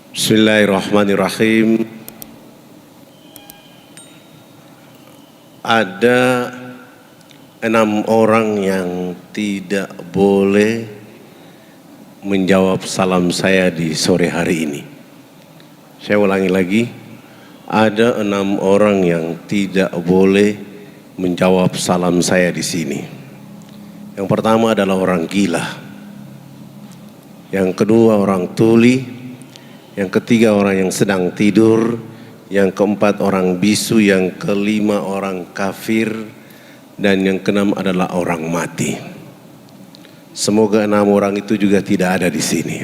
Bismillahirrahmanirrahim. Ada 6 orang yang tidak boleh menjawab salam saya di sore hari ini. Saya ulangi lagi, ada 6 orang yang tidak boleh menjawab salam saya di sini. Yang pertama adalah orang gila, yang kedua orang tuli, yang ketiga orang yang sedang tidur, yang keempat orang bisu, yang kelima orang kafir, dan yang keenam adalah orang mati. Semoga 6 orang itu juga tidak ada di sini.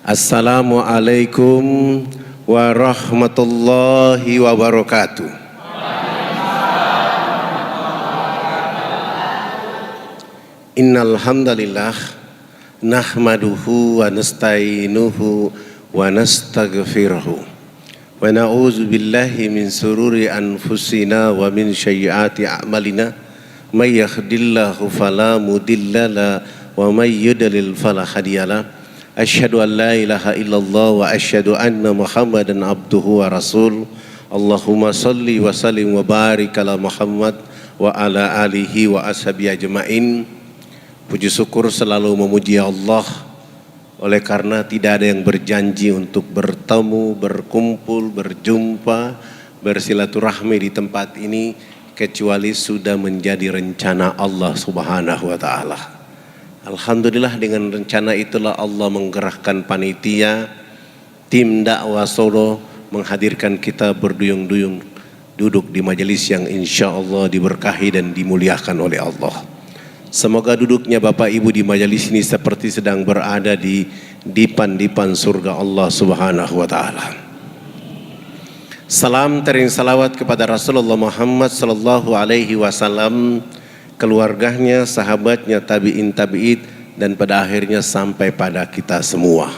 Assalamualaikum warahmatullahi wabarakatuh. Innal hamdalillah nahmaduhu wa nasta'inuhu wa nastaghfiruhu wa na'udzu billahi min sururi anfusina wa min sayyiati a'malina may yahdihillahu fala mudhillalah wa may yudlil fala hadiyalah. Asyhadu an la ilaha illallah wa asyhadu anna Muhammadan abduhu wa rasul. Allahumma salli wa sallim wa barik ala Muhammad wa ala alihi wa ashabihi ajmain. Puji syukur selalu memuji Allah, oleh karena tidak ada yang berjanji untuk bertemu, berkumpul, berjumpa, bersilaturahmi di tempat ini kecuali sudah menjadi rencana Allah Subhanahu wa Ta'ala. Alhamdulillah, dengan rencana itulah Allah menggerakkan panitia, tim dakwah Solo menghadirkan kita berduyung-duyung duduk di majelis yang insya Allah diberkahi dan dimuliakan oleh Allah. Semoga duduknya Bapak Ibu di majelis ini seperti sedang berada di dipan-dipan surga Allah Subhanahu wa Ta'ala. Salam tering salawat kepada Rasulullah Muhammad sallallahu alaihi wasallam, keluarganya, sahabatnya, tabi'in tabi'id, dan pada akhirnya sampai pada kita semua.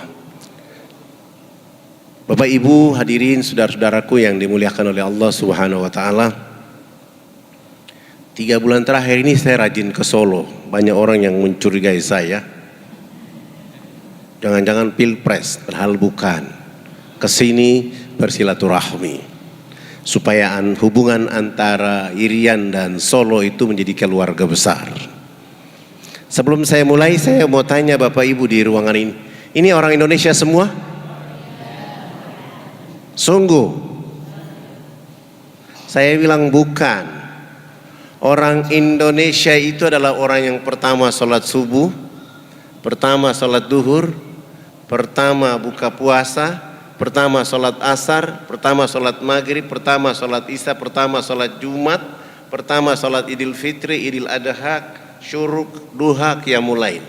Bapak Ibu hadirin saudara-saudaraku yang dimuliakan oleh Allah Subhanahu wa Ta'ala, 3 bulan terakhir ini saya rajin ke Solo. Banyak orang yang mencurigai saya, jangan-jangan pilpres, padahal bukan. Kesini bersilaturahmi supaya hubungan antara Irian dan Solo itu menjadi keluarga besar. Sebelum saya mulai, saya mau tanya Bapak Ibu di ruangan ini orang Indonesia semua? Sungguh? Saya bilang bukan. Orang Indonesia itu adalah orang yang pertama sholat subuh, pertama sholat duhur, pertama buka puasa, pertama sholat asar, pertama sholat maghrib, pertama sholat isya, pertama sholat jumat, pertama sholat idul fitri, idul adha, syuruk, duha, qiyamul lail.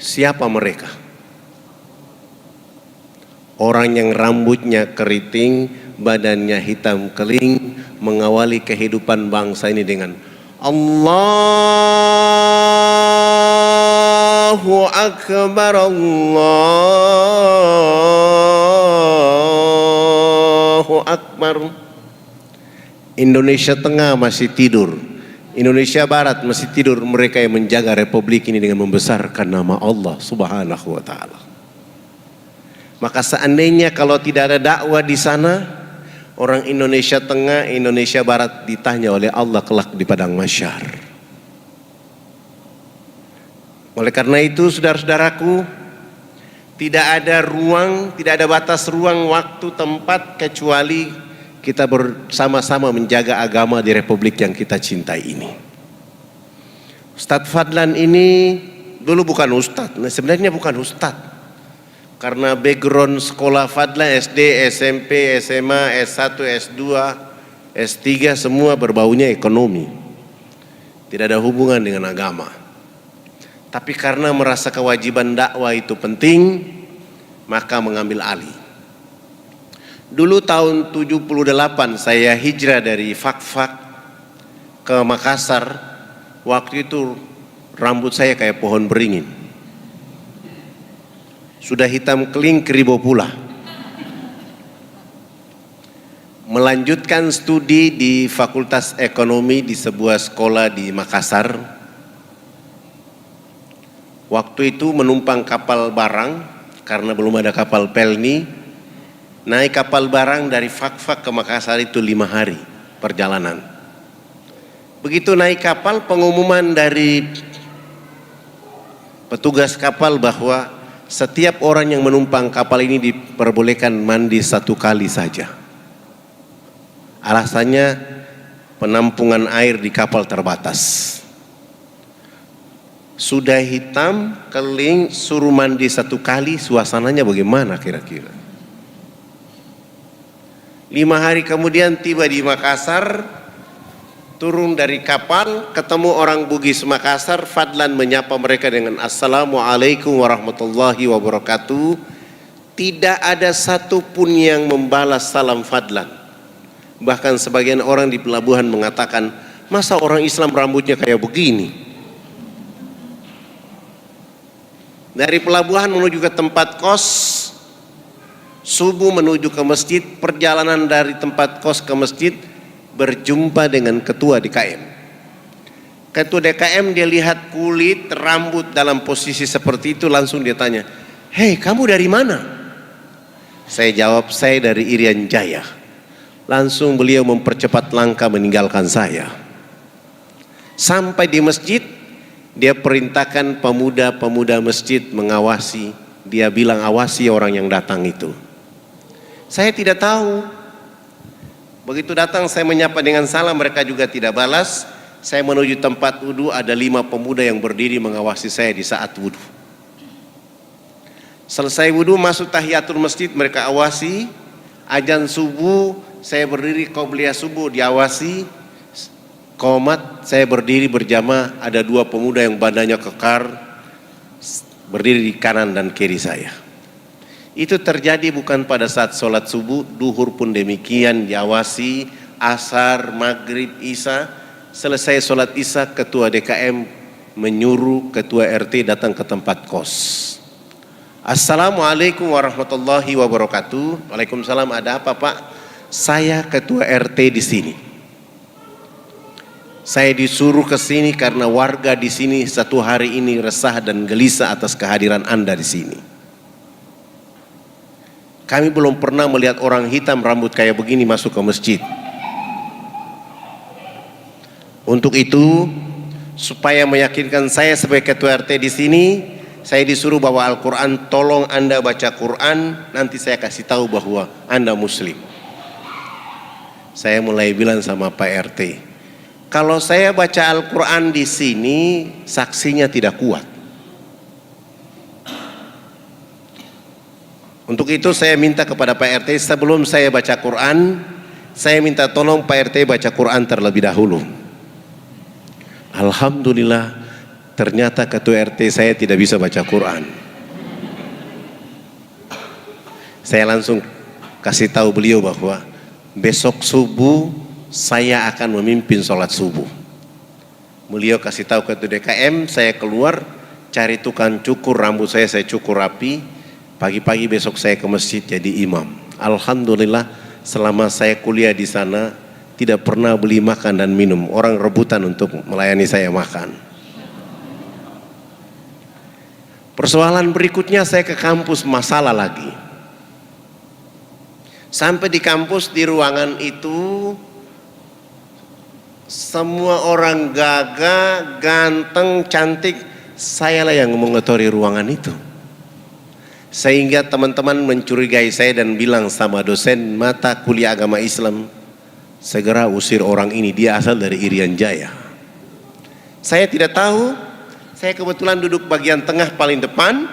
Siapa mereka? Orang yang rambutnya keriting, badannya hitam keling, mengawali kehidupan bangsa ini dengan Allahu Akbar, Allahu Akbar. Indonesia Tengah masih tidur, Indonesia Barat masih tidur. Mereka yang menjaga republik ini dengan membesarkan nama Allah Subhanahu wa Ta'ala. Maka seandainya kalau tidak ada dakwah di sana, orang Indonesia Tengah, Indonesia Barat ditanya oleh Allah kelak di padang mahsyar. Oleh karena itu saudara-saudaraku, tidak ada ruang, tidak ada batas ruang, waktu, tempat, kecuali kita bersama-sama menjaga agama di republik yang kita cintai ini. Ustadz Fadlan ini dulu bukan ustadz, sebenarnya bukan ustadz. Karena background sekolah Fadlan SD, SMP, SMA, S1, S2, S3 semua berbaunya ekonomi. Tidak ada hubungan dengan agama. Tapi karena merasa kewajiban dakwah itu penting, maka mengambil alih. Dulu tahun 78 saya hijrah dari Fakfak ke Makassar. Waktu itu rambut saya kayak pohon beringin. Sudah hitam keling keribo pula. Melanjutkan studi di Fakultas Ekonomi di sebuah sekolah di Makassar. Waktu itu menumpang kapal barang karena belum ada kapal pelni. Naik kapal barang dari Fakfak ke Makassar itu 5 hari perjalanan. Begitu naik kapal, pengumuman dari petugas kapal bahwa setiap orang yang menumpang kapal ini diperbolehkan mandi 1 kali saja. Alasannya penampungan air di kapal terbatas. Sudah hitam, keling, suruh mandi 1 kali, suasananya bagaimana kira-kira? 5 hari kemudian tiba di Makassar, turun dari kapal, ketemu orang Bugis Makassar. Fadlan menyapa mereka dengan Assalamualaikum warahmatullahi wabarakatuh. Tidak ada satupun yang membalas salam Fadlan. Bahkan sebagian orang di pelabuhan mengatakan, masa orang Islam rambutnya kayak begini? Dari pelabuhan menuju ke tempat kos, subuh menuju ke masjid, perjalanan dari tempat kos ke masjid, berjumpa dengan ketua DKM. Ketua DKM dia lihat kulit, rambut dalam posisi seperti itu, langsung dia tanya, "Hei, kamu dari mana?" Saya jawab, "Saya dari Irian Jaya." Langsung beliau mempercepat langkah meninggalkan saya. Sampai di masjid, dia perintahkan pemuda-pemuda masjid mengawasi. Dia bilang, awasi orang yang datang itu. Saya tidak tahu. Begitu datang saya menyapa dengan salam, mereka juga tidak balas. Saya menuju tempat wudhu, ada 5 pemuda yang berdiri mengawasi saya di saat wudhu. Selesai wudhu, masuk tahiyatul masjid, mereka awasi. Azan subuh, saya berdiri qobliyah subuh, diawasi. Qomat, saya berdiri berjamaah, ada 2 pemuda yang badannya kekar, berdiri di kanan dan kiri saya. Itu terjadi bukan pada saat sholat subuh, duhur pun demikian, diawasi, asar, maghrib, isya. Selesai sholat isya, ketua DKM menyuruh ketua RT datang ke tempat kos. Assalamualaikum warahmatullahi wabarakatuh. Waalaikumsalam, ada apa Pak? Saya ketua RT di sini. Saya disuruh ke sini karena warga di sini 1 hari ini resah dan gelisah atas kehadiran Anda di sini. Kami belum pernah melihat orang hitam rambut kayak begini masuk ke masjid. Untuk itu, supaya meyakinkan saya sebagai ketua RT di sini, saya disuruh bawa Al-Quran. Tolong Anda baca Quran, nanti saya kasih tahu bahwa Anda Muslim. Saya mulai bilang sama Pak RT, kalau saya baca Al-Quran di sini, saksinya tidak kuat. Untuk itu saya minta kepada Pak RT, sebelum saya baca Quran, saya minta tolong Pak RT baca Quran terlebih dahulu. Alhamdulillah, ternyata ketua RT saya tidak bisa baca Quran. Saya langsung kasih tahu beliau bahwa besok subuh saya akan memimpin sholat subuh. Beliau kasih tahu ketua DKM, saya keluar cari tukang cukur rambut saya cukur rapi. Pagi-pagi besok saya ke masjid jadi imam. Alhamdulillah, selama saya kuliah di sana tidak pernah beli makan dan minum. Orang rebutan untuk melayani saya makan. Persoalan berikutnya, saya ke kampus, masalah lagi. Sampai di kampus, di ruangan itu semua orang gagah, ganteng, cantik. Sayalah yang mengotori ruangan itu. Sehingga teman-teman mencurigai saya dan bilang sama dosen mata kuliah agama Islam, segera usir orang ini, dia asal dari Irian Jaya. Saya tidak tahu, saya kebetulan duduk bagian tengah paling depan.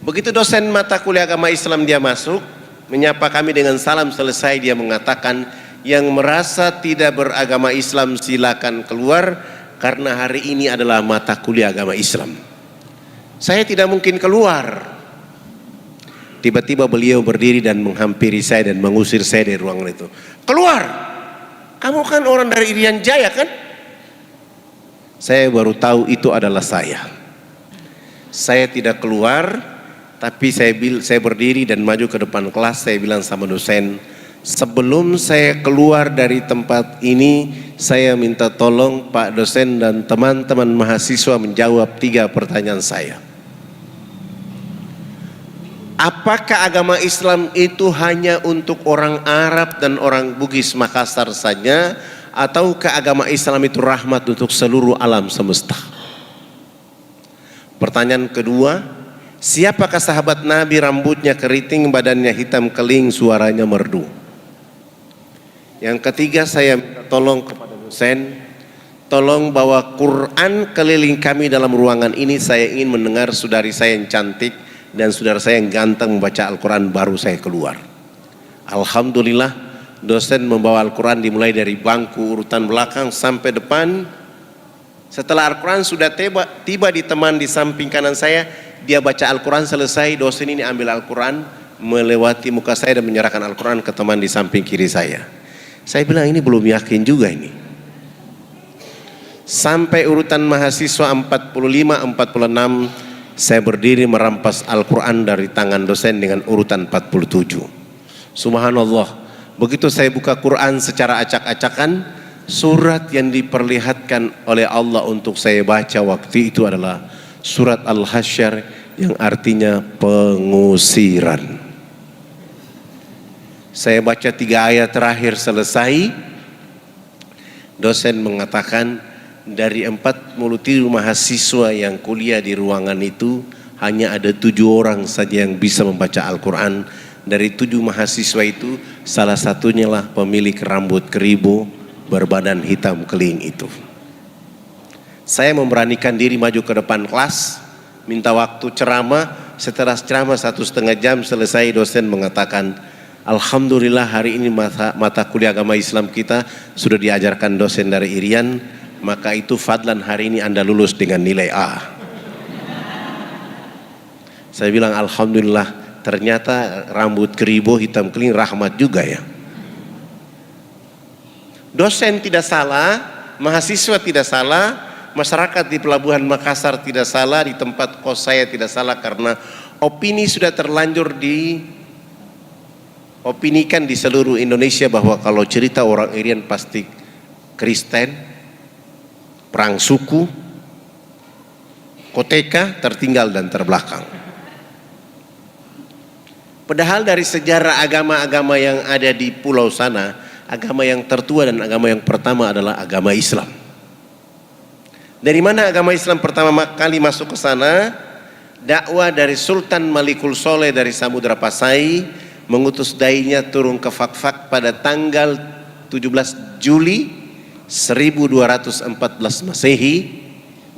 Begitu dosen mata kuliah agama Islam dia masuk, menyapa kami dengan salam, selesai dia mengatakan, yang merasa tidak beragama Islam silakan keluar, karena hari ini adalah mata kuliah agama Islam. Saya tidak mungkin keluar. Tiba-tiba beliau berdiri dan menghampiri saya dan mengusir saya dari ruangan itu. Keluar! Kamu kan orang dari Irian Jaya kan? Saya baru tahu itu adalah saya. Saya tidak keluar, tapi saya berdiri dan maju ke depan kelas. Saya bilang sama dosen, sebelum saya keluar dari tempat ini, saya minta tolong Pak dosen dan teman-teman mahasiswa menjawab 3 pertanyaan saya. apakah agama Islam itu hanya untuk orang Arab dan orang Bugis Makassar saja, ataukah agama Islam itu rahmat untuk seluruh alam semesta? Pertanyaan kedua, siapakah sahabat Nabi rambutnya keriting, badannya hitam keling, suaranya merdu? Yang ketiga, saya minta tolong kepada dosen, tolong bawa Quran keliling kami dalam ruangan ini. Saya ingin mendengar saudari saya yang cantik dan saudara saya yang ganteng membaca Al-Quran baru saya keluar. Alhamdulillah, dosen membawa Al-Quran dimulai dari bangku urutan belakang sampai depan. Setelah Al-Quran sudah tiba di teman di samping kanan saya, dia baca Al-Quran selesai, dosen ini ambil Al-Quran, melewati muka saya dan menyerahkan Al-Quran ke teman di samping kiri saya. Saya bilang ini belum yakin juga ini. Sampai urutan mahasiswa 45, 46, saya berdiri merampas Al-Quran dari tangan dosen dengan urutan 47. Subhanallah, begitu saya buka Quran secara acak-acakan, surat yang diperlihatkan oleh Allah untuk saya baca waktu itu adalah surat Al-Hasyr yang artinya pengusiran. Saya baca 3 ayat terakhir selesai, dosen mengatakan dari 47 mahasiswa yang kuliah di ruangan itu hanya ada 7 orang saja yang bisa membaca Al-Quran. Dari 7 mahasiswa itu salah satunya lah pemilik rambut keribu berbadan hitam keling itu. Saya memberanikan diri maju ke depan kelas, minta waktu ceramah. Setelah ceramah 1,5 jam selesai, dosen mengatakan, alhamdulillah hari ini mata kuliah agama Islam kita sudah diajarkan dosen dari Irian, maka itu fadlan hari ini Anda lulus dengan nilai A. Saya bilang alhamdulillah, ternyata rambut keribu hitam keling rahmat juga ya. Dosen tidak salah, mahasiswa tidak salah, masyarakat di Pelabuhan Makassar tidak salah, di tempat kos saya tidak salah, karena opini sudah terlanjur diopinikan di seluruh Indonesia bahwa kalau cerita orang Irian pasti Kristen, perang suku, koteka, tertinggal dan terbelakang. Padahal dari sejarah agama-agama yang ada di pulau sana, agama yang tertua dan agama yang pertama adalah agama Islam. Dari mana agama Islam pertama kali masuk ke sana? Dakwah dari Sultan Malikul Soleh dari Samudra Pasai mengutus dai-nya turun ke Fakfak pada tanggal 17 Juli 1214 Masehi,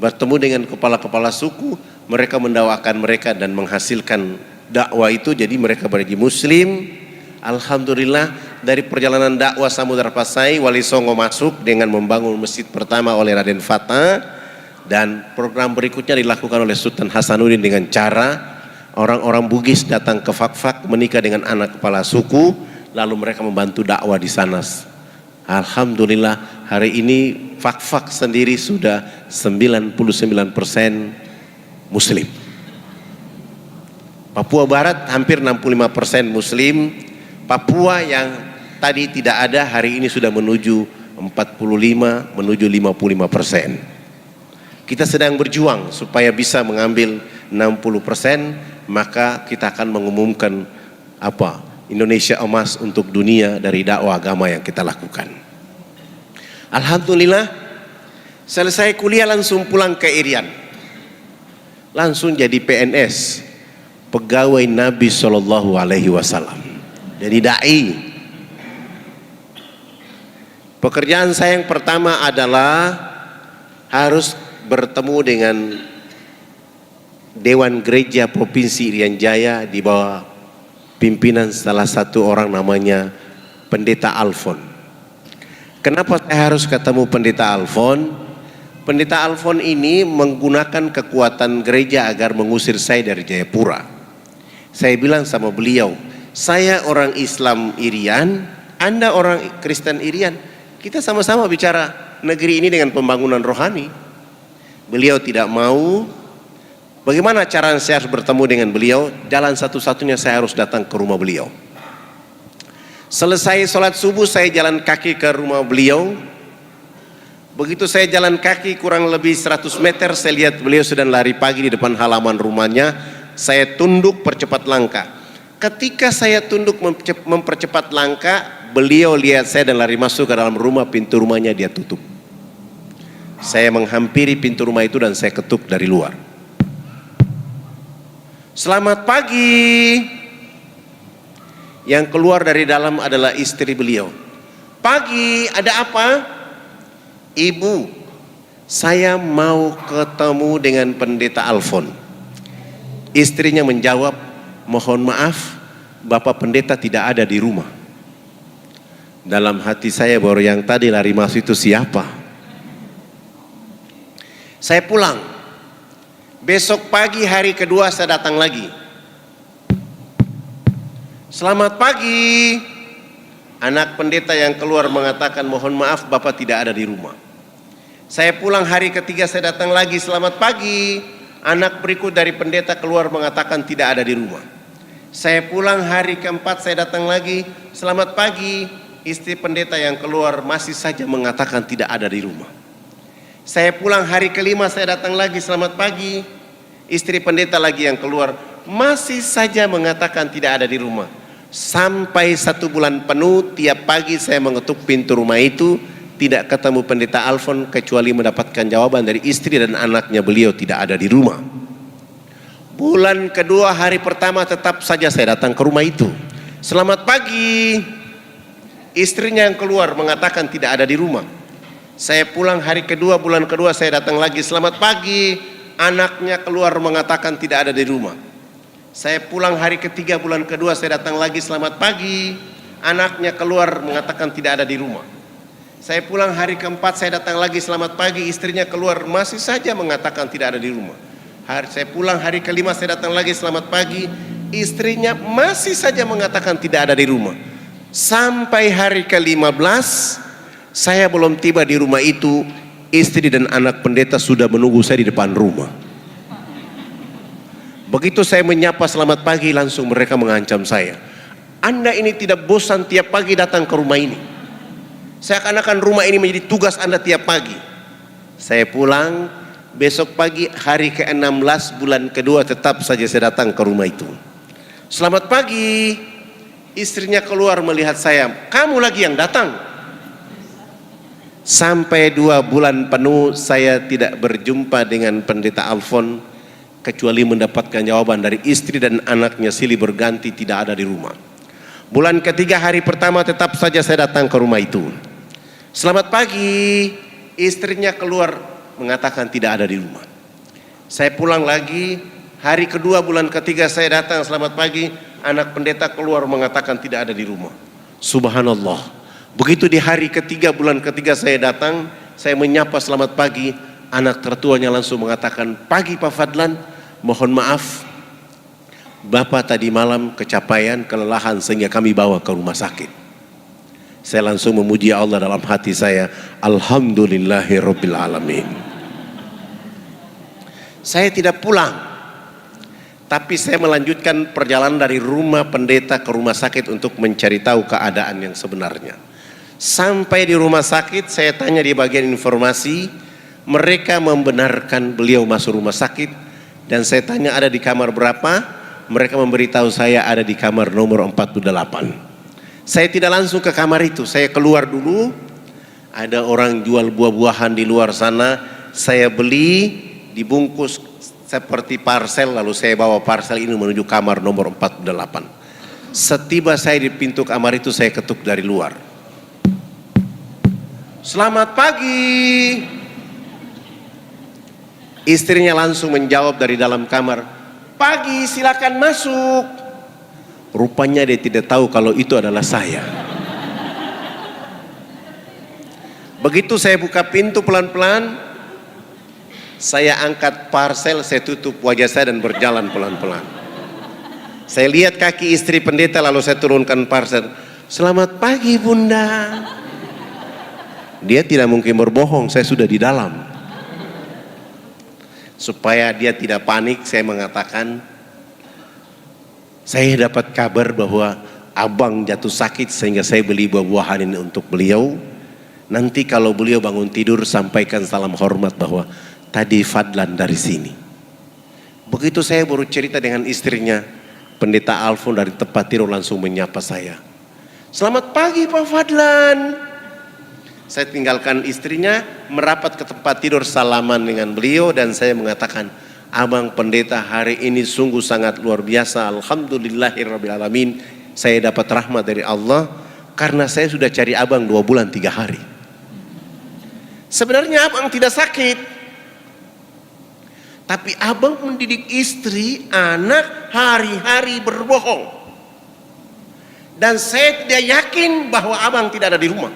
bertemu dengan kepala-kepala suku, mereka mendakwakan mereka dan menghasilkan dakwah itu, jadi mereka menjadi muslim. Alhamdulillah, dari perjalanan dakwah Samudra Pasai, Wali Songo masuk dengan membangun masjid pertama oleh Raden Fatah, dan program berikutnya dilakukan oleh Sultan Hasanuddin dengan cara orang-orang Bugis datang ke Fakfak menikah dengan anak kepala suku, lalu mereka membantu dakwah di sana. Alhamdulillah, hari ini Fakfak sendiri sudah 99% muslim. Papua Barat hampir 65% muslim. Papua yang tadi tidak ada hari ini sudah menuju 45, menuju 55%. Kita sedang berjuang supaya bisa mengambil 60%, maka kita akan mengumumkan Indonesia emas untuk dunia dari dakwah agama yang kita lakukan. Alhamdulillah, selesai kuliah langsung pulang ke Irian, langsung jadi PNS, pegawai Nabi SAW. Jadi dai. Pekerjaan saya yang pertama adalah harus bertemu dengan Dewan Gereja Provinsi Irian Jaya di bawah pimpinan salah satu orang namanya Pendeta Alfon. Kenapa saya harus ketemu Pendeta Alfon? Pendeta Alfon ini menggunakan kekuatan gereja agar mengusir saya dari Jayapura. Saya bilang sama beliau, saya orang Islam Irian, Anda orang Kristen Irian. Kita sama-sama bicara negeri ini dengan pembangunan rohani. Beliau tidak mau. Bagaimana cara saya harus bertemu dengan beliau? Jalan satu-satunya saya harus datang ke rumah beliau. Selesai sholat subuh saya jalan kaki ke rumah beliau. Begitu saya jalan kaki kurang lebih 100 meter, saya lihat beliau sedang lari pagi di depan halaman rumahnya. saya tunduk percepat langkah. Ketika saya tunduk mempercepat langkah, beliau lihat saya dan lari masuk ke dalam rumah, pintu rumahnya dia tutup. Saya menghampiri pintu rumah itu dan saya ketuk dari luar. Selamat pagi. Yang keluar dari dalam adalah istri beliau. Pagi, ada apa? Ibu, saya mau ketemu dengan pendeta Alfon. Istrinya menjawab, mohon maaf, Bapak pendeta tidak ada di rumah. Dalam hati saya baru yang tadi lari masuk itu siapa? Saya pulang. Besok pagi hari kedua saya datang lagi. Selamat pagi. Anak pendeta yang keluar mengatakan, mohon maaf Bapak tidak ada di rumah. Saya pulang hari ketiga saya datang lagi, selamat pagi. Anak berikut dari pendeta keluar mengatakan tidak ada di rumah. Saya pulang hari keempat saya datang lagi, selamat pagi. Istri pendeta yang keluar masih saja mengatakan tidak ada di rumah. Saya pulang hari kelima saya datang lagi, selamat pagi. Istri pendeta lagi yang keluar masih saja mengatakan tidak ada di rumah. Sampai 1 bulan penuh tiap pagi saya mengetuk pintu rumah itu, tidak ketemu pendeta Alfon kecuali mendapatkan jawaban dari istri dan anaknya, beliau tidak ada di rumah. Bulan kedua hari pertama tetap saja saya datang ke rumah itu. Selamat pagi. Istrinya yang keluar mengatakan tidak ada di rumah. Saya pulang hari kedua, bulan kedua saya datang lagi, selamat pagi. Anaknya keluar mengatakan tidak ada di rumah. Saya pulang hari ketiga, bulan kedua saya datang lagi, selamat pagi. Anaknya keluar mengatakan tidak ada di rumah. Saya pulang hari keempat saya datang lagi, selamat pagi. Istrinya keluar masih saja mengatakan tidak ada di rumah. Saya pulang hari kelima saya datang lagi, selamat pagi. Istrinya masih saja mengatakan tidak ada di rumah. Sampai hari ke-15 saya belum tiba di rumah itu, istri dan anak pendeta sudah menunggu saya di depan rumah. Begitu saya menyapa selamat pagi, langsung mereka mengancam saya. Anda ini tidak bosan tiap pagi datang ke rumah ini? Seakan-akan rumah ini menjadi tugas Anda tiap pagi. Saya pulang, besok pagi hari ke-16 bulan kedua tetap saja saya datang ke rumah itu. Selamat pagi. Istrinya keluar melihat saya, kamu lagi yang datang? Sampai 2 bulan penuh saya tidak berjumpa dengan pendeta Alfon, kecuali mendapatkan jawaban dari istri dan anaknya silih berganti tidak ada di rumah. Bulan ketiga hari pertama tetap saja saya datang ke rumah itu. Selamat pagi. Istrinya keluar mengatakan tidak ada di rumah. Saya pulang lagi, hari kedua bulan ketiga saya datang, selamat pagi. Anak pendeta keluar mengatakan tidak ada di rumah. Subhanallah. Begitu di hari ketiga bulan ketiga saya datang, saya menyapa selamat pagi. Anak tertuanya langsung mengatakan, pagi Pak Fadlan, mohon maaf Bapak tadi malam kecapean, kelelahan sehingga kami bawa ke rumah sakit. Saya langsung memuji Allah dalam hati saya, Alhamdulillahirabbil alamin. Saya tidak pulang, tapi saya melanjutkan perjalanan dari rumah pendeta ke rumah sakit untuk mencari tahu keadaan yang sebenarnya. Sampai di rumah sakit saya tanya di bagian informasi, mereka membenarkan beliau masuk rumah sakit. Dan saya tanya ada di kamar berapa, mereka memberitahu saya ada di kamar nomor 48. Saya tidak langsung ke kamar itu, saya keluar dulu. Ada orang jual buah-buahan di luar sana, saya beli dibungkus seperti parcel, lalu saya bawa parcel ini menuju kamar nomor 48. Setiba saya di pintu kamar itu saya ketuk dari luar. Selamat pagi. Istrinya langsung menjawab dari dalam kamar, pagi, silakan masuk. Rupanya dia tidak tahu kalau itu adalah saya. Begitu saya buka pintu pelan-pelan, saya angkat parcel, saya tutup wajah saya dan berjalan pelan-pelan. Saya lihat kaki istri pendeta lalu saya turunkan parcel. Selamat pagi Bunda. Dia tidak mungkin berbohong, saya sudah di dalam. Supaya dia tidak panik, saya mengatakan, saya dapat kabar bahwa abang jatuh sakit sehingga saya beli buah-buahan ini untuk beliau. Nanti kalau beliau bangun tidur sampaikan salam hormat bahwa tadi Fadlan dari sini. Begitu saya baru cerita dengan istrinya, Pendeta Alfon dari tempat tidur langsung menyapa saya. Selamat pagi Pak Fadlan. Saya tinggalkan istrinya, merapat ke tempat tidur, salaman dengan beliau, dan saya mengatakan, Abang Pendeta hari ini sungguh sangat luar biasa. Alhamdulillahirrabbilalamin. Saya dapat rahmat dari Allah karena saya sudah cari abang 2 bulan 3 hari. Sebenarnya abang tidak sakit, tapi abang mendidik istri, anak hari-hari berbohong. Dan saya tidak yakin bahwa abang tidak ada di rumah.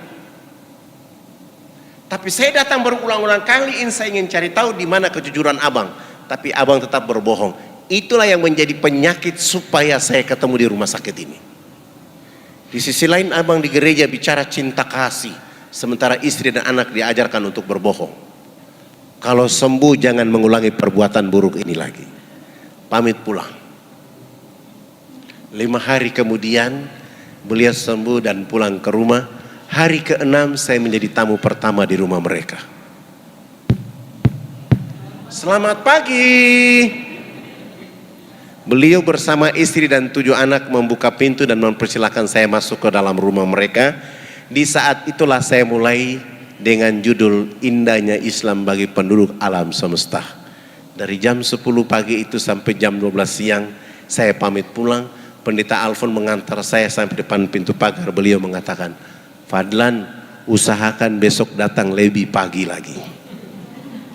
Tapi saya datang berulang-ulang kali, saya ingin cari tahu di mana kejujuran abang. Tapi abang tetap berbohong. Itulah yang menjadi penyakit supaya saya ketemu di rumah sakit ini. Di sisi lain abang di gereja bicara cinta kasih, sementara istri dan anak diajarkan untuk berbohong. Kalau sembuh jangan mengulangi perbuatan buruk ini lagi. Pamit pulang. 5 hari kemudian beliau sembuh dan pulang ke rumah. Hari ke-6 saya menjadi tamu pertama di rumah mereka. Selamat pagi. Beliau bersama istri dan 7 anak membuka pintu dan mempersilahkan saya masuk ke dalam rumah mereka. Di saat itulah saya mulai dengan judul Indahnya Islam bagi Penduduk Alam Semesta. Dari jam 10 pagi itu sampai jam 12 siang saya pamit pulang. Pendeta Alfon mengantar saya sampai depan pintu pagar. Beliau mengatakan, Fadlan, usahakan besok datang lebih pagi lagi.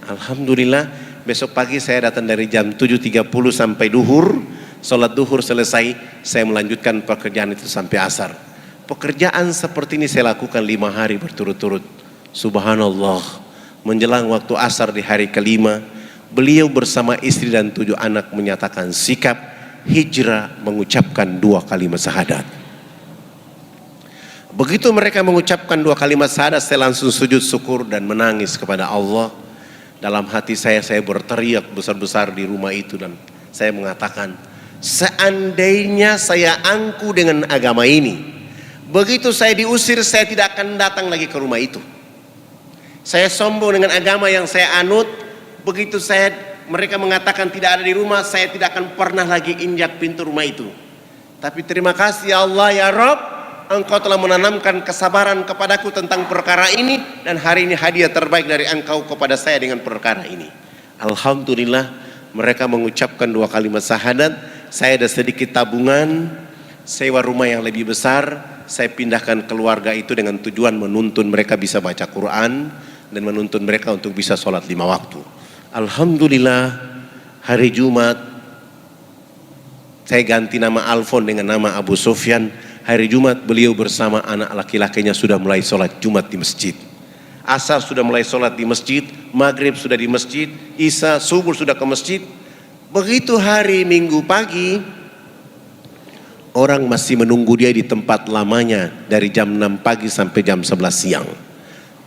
Alhamdulillah, besok pagi saya datang dari jam 7.30 sampai duhur. Sholat duhur selesai, saya melanjutkan pekerjaan itu sampai asar. Pekerjaan seperti ini saya lakukan 5 hari berturut-turut. Subhanallah, menjelang waktu asar di hari ke-5, beliau bersama istri dan 7 anak menyatakan sikap hijrah, mengucapkan 2 kalimat syahadat. Begitu mereka mengucapkan 2 kalimat syahadat, saya langsung sujud syukur dan menangis kepada Allah. Dalam hati saya berteriak besar-besar di rumah itu dan saya mengatakan, seandainya saya angku dengan agama ini, begitu saya diusir saya tidak akan datang lagi ke rumah itu. Saya sombong dengan agama yang saya anut, begitu mereka mengatakan tidak ada di rumah, saya tidak akan pernah lagi injak pintu rumah itu. Tapi terima kasih ya Allah ya Rabb, Engkau telah menanamkan kesabaran kepadaku tentang perkara ini, dan hari ini hadiah terbaik dari Engkau kepada saya dengan perkara ini. Alhamdulillah, mereka mengucapkan 2 kalimat syahadat. Saya ada sedikit tabungan, sewa rumah yang lebih besar. Saya pindahkan keluarga itu dengan tujuan menuntun mereka bisa baca Quran dan menuntun mereka untuk bisa sholat 5 waktu. Alhamdulillah, hari Jumat saya ganti nama Alfon dengan nama Abu Sufyan. Hari Jumat beliau bersama anak laki-lakinya sudah mulai sholat Jumat di masjid. Asar sudah mulai sholat di masjid, Maghrib sudah di masjid, Isya, Subuh sudah ke masjid. Begitu hari Minggu pagi, orang masih menunggu dia di tempat lamanya dari jam 6 pagi sampai jam 11 siang.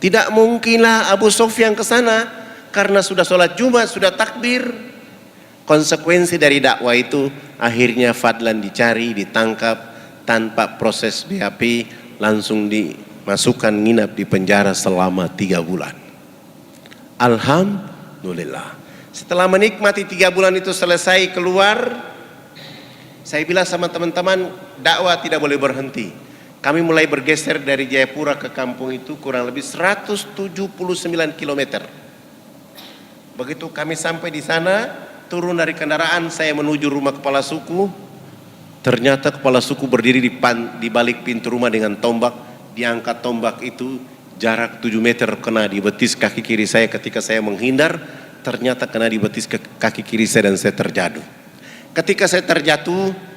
Tidak mungkinlah Abu Sufyan ke sana karena sudah sholat Jumat, sudah takbir. Konsekuensi dari dakwah itu akhirnya Fadlan dicari, ditangkap tanpa proses BAP, langsung dimasukkan nginap di penjara selama 3 bulan. Alhamdulillah. Setelah menikmati 3 bulan itu selesai keluar, saya bilang sama teman-teman, dakwah tidak boleh berhenti. Kami mulai bergeser dari Jayapura ke kampung itu kurang lebih 179 km. Begitu kami sampai di sana, turun dari kendaraan, saya menuju rumah kepala suku. Ternyata kepala suku berdiri di balik pintu rumah dengan tombak. Diangkat tombak itu jarak 7 meter kena di betis kaki kiri saya. Ketika saya menghindar, ternyata kena di betis kaki kiri saya dan saya terjatuh. Ketika saya terjatuh,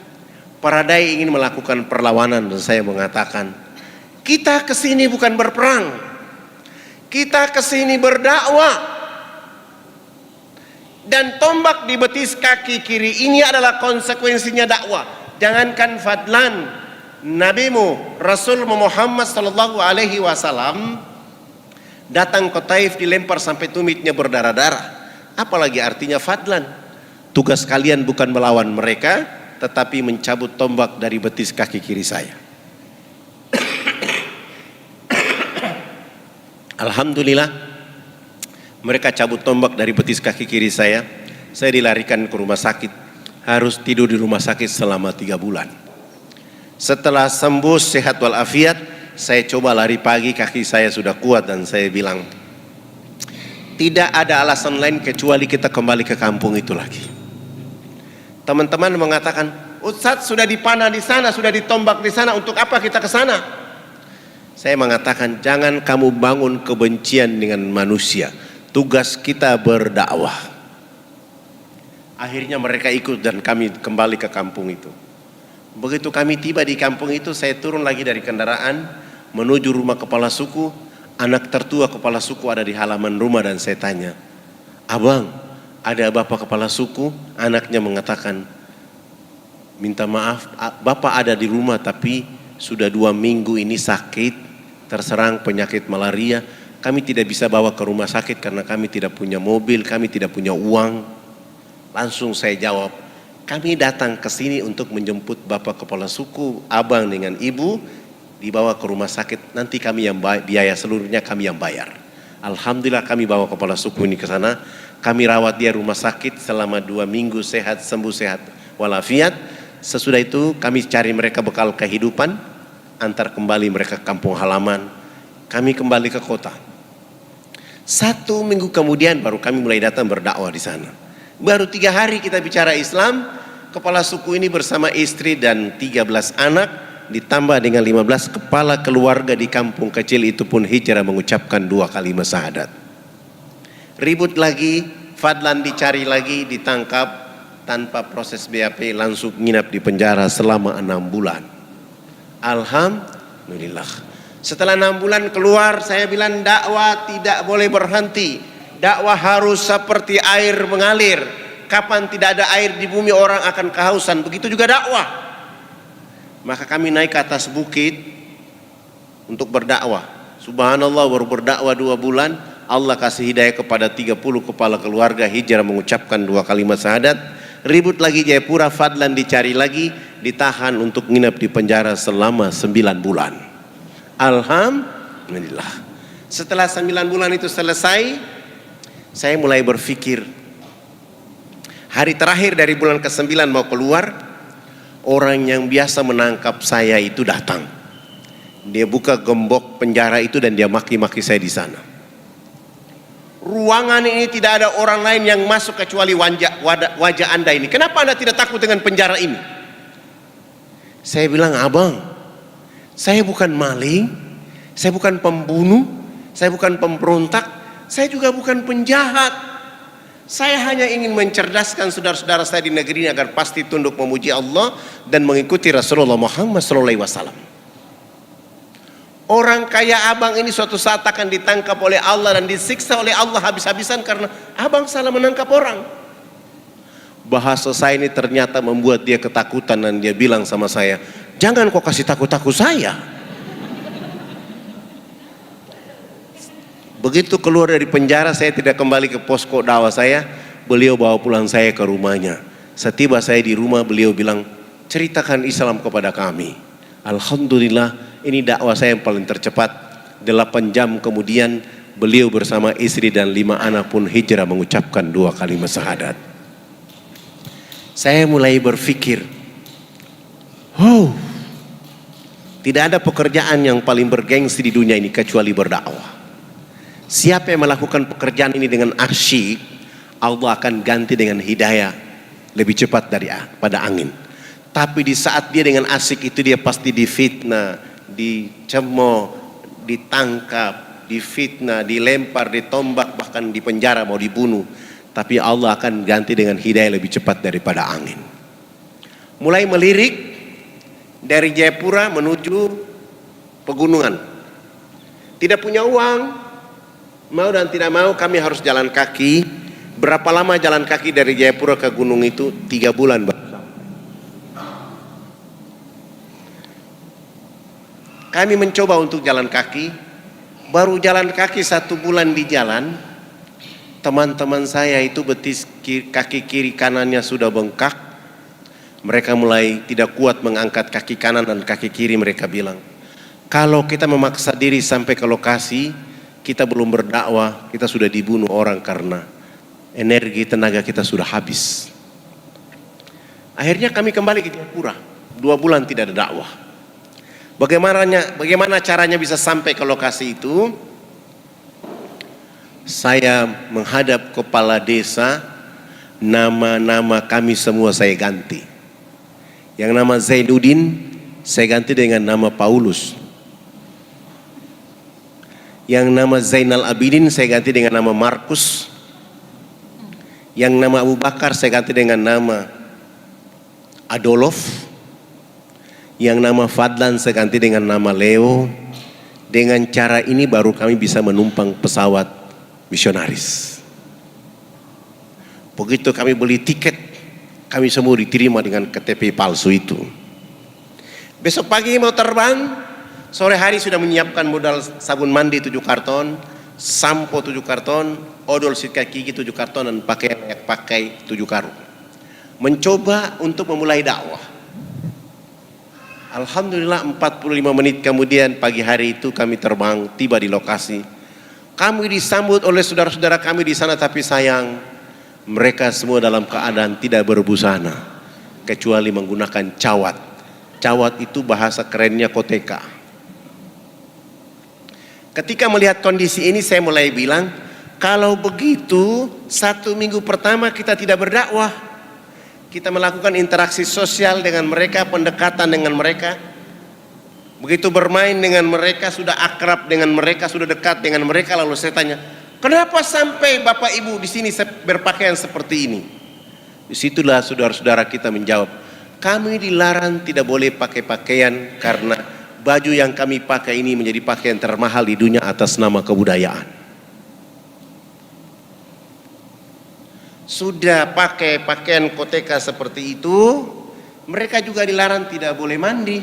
Paradai ingin melakukan perlawanan dan saya mengatakan, kita kesini bukan berperang, kita kesini berdakwah. Dan tombak di betis kaki kiri ini adalah konsekuensinya dakwah. Jangankan Fadlan, nabimu Rasul Muhammad sallallahu alaihi wasallam datang ke Taif dilempar sampai tumitnya berdarah-darah. Apalagi artinya Fadlan. Tugas kalian bukan melawan mereka, tetapi mencabut tombak dari betis kaki kiri saya. Alhamdulillah, mereka cabut tombak dari betis kaki kiri saya. saya dilarikan ke rumah sakit, harus tidur di rumah sakit selama 3 bulan. Setelah sembuh sehat walafiat, saya coba lari pagi, kaki saya sudah kuat dan saya bilang, tidak ada alasan lain kecuali kita kembali ke kampung itu lagi. Teman-teman mengatakan, Ustadz sudah dipanah di sana, sudah ditombak di sana, untuk apa kita ke sana? Saya mengatakan, jangan kamu bangun kebencian dengan manusia. Tugas kita berdakwah. Akhirnya mereka ikut dan kami kembali ke kampung itu. Begitu kami tiba di kampung itu, saya turun lagi dari kendaraan menuju rumah kepala suku. Anak tertua kepala suku ada di halaman rumah dan saya tanya, abang, ada bapak kepala suku? Anaknya mengatakan, minta maaf, bapak ada di rumah tapi sudah 2 minggu ini sakit, terserang penyakit malaria. Kami tidak bisa bawa ke rumah sakit karena kami tidak punya mobil, kami tidak punya uang. Langsung saya jawab, kami datang ke sini untuk menjemput bapak kepala suku, abang dengan ibu, dibawa ke rumah sakit. Nanti kami yang biaya seluruhnya, kami yang bayar. Alhamdulillah kami bawa kepala suku ini ke sana. Kami rawat dia rumah sakit selama 2 minggu, sehat, sembuh sehat walafiat. Sesudah itu kami cari mereka bekal kehidupan, antar kembali mereka ke kampung halaman. Kami kembali ke kota. 1 minggu kemudian baru kami mulai datang berdakwah di sana. Baru 3 hari kita bicara Islam, kepala suku ini bersama istri dan 13 anak, ditambah dengan 15 kepala keluarga di kampung kecil itu pun hijrah mengucapkan 2 kalimat syahadat. Ribut lagi, Fadlan dicari lagi, ditangkap tanpa proses BAP, langsung nginap di penjara selama 6 bulan. Alhamdulillah. Setelah 6 bulan keluar, saya bilang dakwah tidak boleh berhenti. Dakwah harus seperti air mengalir. Kapan tidak ada air di bumi orang akan kehausan. Begitu juga dakwah. Maka kami naik ke atas bukit untuk berdakwah. Subhanallah, baru berdakwah 2 bulan, Allah kasih hidayah kepada 30 kepala keluarga hijrah mengucapkan 2 kalimat syahadat. Ribut lagi Jayapura, Fadlan dicari lagi, ditahan untuk nginap di penjara selama 9 bulan. Alhamdulillah. Setelah 9 bulan itu selesai, saya mulai berpikir, hari terakhir dari bulan ke-9 mau keluar, orang yang biasa menangkap saya itu datang. Dia buka gembok penjara itu dan dia maki-maki saya di sana. Ruangan ini tidak ada orang lain yang masuk kecuali wajah Anda ini. Kenapa Anda tidak takut dengan penjara ini? Saya bilang, abang, saya bukan maling, saya bukan pembunuh, saya bukan pemberontak, saya juga bukan penjahat. Saya hanya ingin mencerdaskan saudara-saudara saya di negeri ini agar pasti tunduk memuji Allah dan mengikuti Rasulullah Muhammad SAW. Orang kaya abang ini suatu saat akan ditangkap oleh Allah dan disiksa oleh Allah habis-habisan karena abang salah menangkap orang. Bahasa saya ini ternyata membuat dia ketakutan dan dia bilang sama saya, jangan kau kasih takut-takut saya. Begitu keluar dari penjara, saya tidak kembali ke posko dakwah saya. Beliau bawa pulang saya ke rumahnya. Setiba saya di rumah, beliau bilang, ceritakan Islam kepada kami. Alhamdulillah, ini dakwah saya yang paling tercepat. 8 jam kemudian, beliau bersama istri dan 5 anak pun hijrah mengucapkan 2 kalimat syahadat. Saya mulai berpikir, tidak ada pekerjaan yang paling bergengsi di dunia ini kecuali berdakwah. Siapa yang melakukan pekerjaan ini dengan asyik, Allah akan ganti dengan hidayah lebih cepat daripada angin. Tapi di saat dia dengan asyik itu, dia pasti difitnah, dicemooh, ditangkap, difitnah, dilempar, ditombak, bahkan dipenjara, mau dibunuh. Tapi Allah akan ganti dengan hidayah lebih cepat daripada angin. Mulai melirik dari Jayapura menuju pegunungan. Tidak punya uang, mau dan tidak mau kami harus jalan kaki. Berapa lama jalan kaki dari Jayapura ke gunung itu? 3 bulan. Kami mencoba untuk jalan kaki. Baru jalan kaki 1 bulan di jalan, teman-teman saya itu betis kaki kiri kanannya sudah bengkak. Mereka mulai tidak kuat mengangkat kaki kanan dan kaki kiri. Mereka bilang, kalau kita memaksa diri sampai ke lokasi, kita belum berdakwah, kita sudah dibunuh orang karena energi tenaga kita sudah habis. Akhirnya kami kembali ke Jayapura. 2 bulan tidak ada dakwah. Bagaimana caranya bisa sampai ke lokasi itu? Saya menghadap kepala desa, nama-nama kami semua saya ganti. Yang nama Zainuddin saya ganti dengan nama Paulus. Yang nama Zainal Abidin saya ganti dengan nama Markus. Yang nama Abu Bakar saya ganti dengan nama Adolf. Yang nama Fadlan saya ganti dengan nama Leo. Dengan cara ini baru kami bisa menumpang pesawat misionaris. Begitu kami beli tiket, kami semua diterima dengan KTP palsu itu. Besok pagi mau terbang, sore hari sudah menyiapkan modal sabun mandi 7 karton, sampo 7 karton, odol sikat gigi 7 karton, dan pakaian layak pakai 7 karung. Mencoba untuk memulai dakwah. Alhamdulillah 45 menit kemudian pagi hari itu kami terbang, tiba di lokasi. Kami disambut oleh saudara-saudara kami di sana, tapi sayang mereka semua dalam keadaan tidak berbusana kecuali menggunakan cawat. Cawat itu bahasa kerennya koteka. Ketika melihat kondisi ini saya mulai bilang, kalau begitu 1 minggu pertama kita tidak berdakwah. Kita melakukan interaksi sosial dengan mereka, pendekatan dengan mereka. Begitu bermain dengan mereka, sudah akrab dengan mereka, sudah dekat dengan mereka, lalu saya tanya, kenapa sampai Bapak Ibu di sini berpakaian seperti ini? Disitulah saudara-saudara kita menjawab, kami dilarang tidak boleh pakai pakaian karena baju yang kami pakai ini menjadi pakaian termahal di dunia atas nama kebudayaan. Sudah pakai pakaian koteka seperti itu, mereka juga dilarang tidak boleh mandi.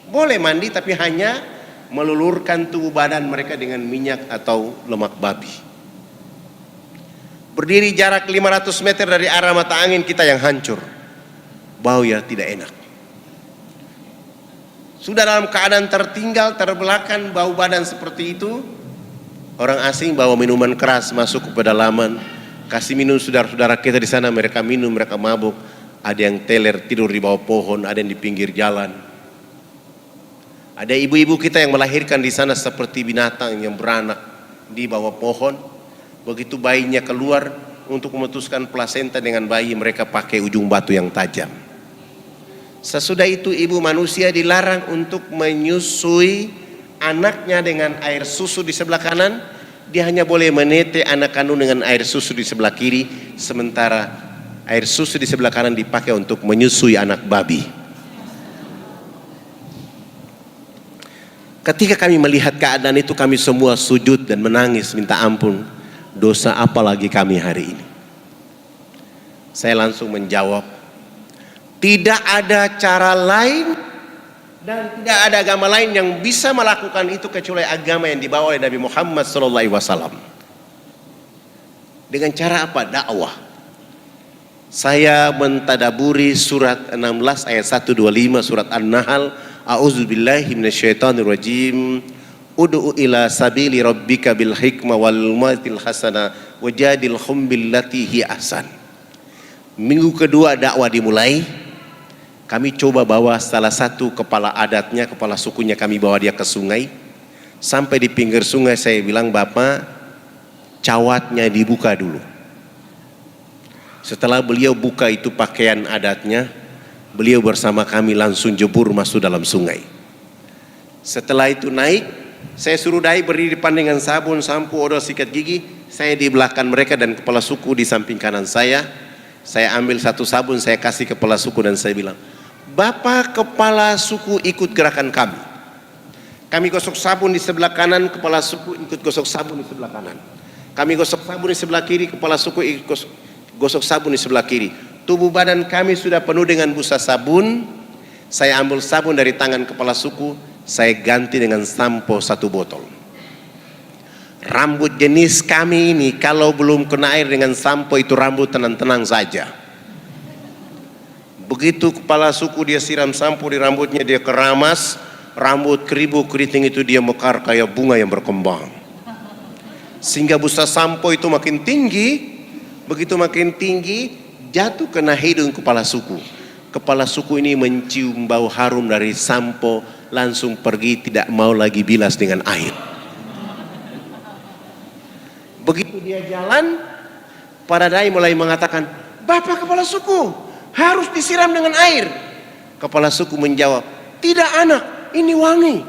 Boleh mandi tapi hanya melulurkan tubuh badan mereka dengan minyak atau lemak babi. Berdiri jarak 500 meter dari arah mata angin kita yang hancur. Bau ya tidak enak. Sudah dalam keadaan tertinggal, terbelakang, bau badan seperti itu. Orang asing bawa minuman keras masuk ke pedalaman, kasih minum saudara-saudara kita di sana, mereka minum, mereka mabuk. Ada yang teler tidur di bawah pohon, ada yang di pinggir jalan. Ada ibu-ibu kita yang melahirkan di sana seperti binatang yang beranak di bawah pohon. Begitu bayinya keluar, untuk memutuskan plasenta dengan bayi mereka pakai ujung batu yang tajam. Sesudah itu ibu manusia dilarang untuk menyusui anaknya dengan air susu di sebelah kanan. Dia hanya boleh menete anak kandung dengan air susu di sebelah kiri, sementara air susu di sebelah kanan dipakai untuk menyusui anak babi. Ketika kami melihat keadaan itu, kami semua sujud dan menangis minta ampun. Dosa apa lagi kami hari ini? Saya langsung menjawab, tidak ada cara lain dan tidak ada agama lain yang bisa melakukan itu kecuali agama yang dibawa oleh Nabi Muhammad SAW. Dengan cara apa? Dakwah. Saya mentadaburi surat 16 ayat 125 surat An-Nahl. A'udzubillahi minasyaitonirrajim. Ud'u ila sabili rabbika bil hikmah wal mau'izatil hasanah wajadilhum billati hi ahsan. Minggu kedua dakwah dimulai. Kami coba bawa salah satu kepala adatnya, kepala sukunya, kami bawa dia ke sungai. Sampai di pinggir sungai saya bilang, Bapak, cawatnya dibuka dulu. Setelah beliau buka itu pakaian adatnya, beliau bersama kami langsung jebur masuk dalam sungai. Setelah itu naik, saya suruh dai berdiri depan dengan sabun, sampo, odol sikat gigi. Saya di belakang mereka dan kepala suku di samping kanan saya. Saya ambil satu sabun, saya kasih kepala suku dan saya bilang, Bapak kepala suku ikut gerakan kami. Kami gosok sabun di sebelah kanan, kepala suku ikut gosok sabun di sebelah kanan. Kami gosok sabun di sebelah kiri, kepala suku ikut gosok sabun di sebelah kiri. Tubuh badan kami sudah penuh dengan busa sabun. Saya ambil sabun dari tangan kepala suku, saya ganti dengan sampo 1 botol. Rambut jenis kami ini kalau belum kena air dengan sampo itu rambut tenang-tenang saja. Begitu kepala suku dia siram sampo di rambutnya, dia keramas, rambut keribu keriting itu dia mekar kayak bunga yang berkembang. Sehingga busa sampo itu makin tinggi, Begitu makin tinggi, jatuh kena hidung kepala suku. Kepala suku ini mencium bau harum dari sampo, langsung pergi, tidak mau lagi bilas dengan air. Begitu dia jalan, para dai mulai mengatakan, "Bapak kepala suku, harus disiram dengan air." Kepala suku menjawab, "Tidak anak, ini wangi."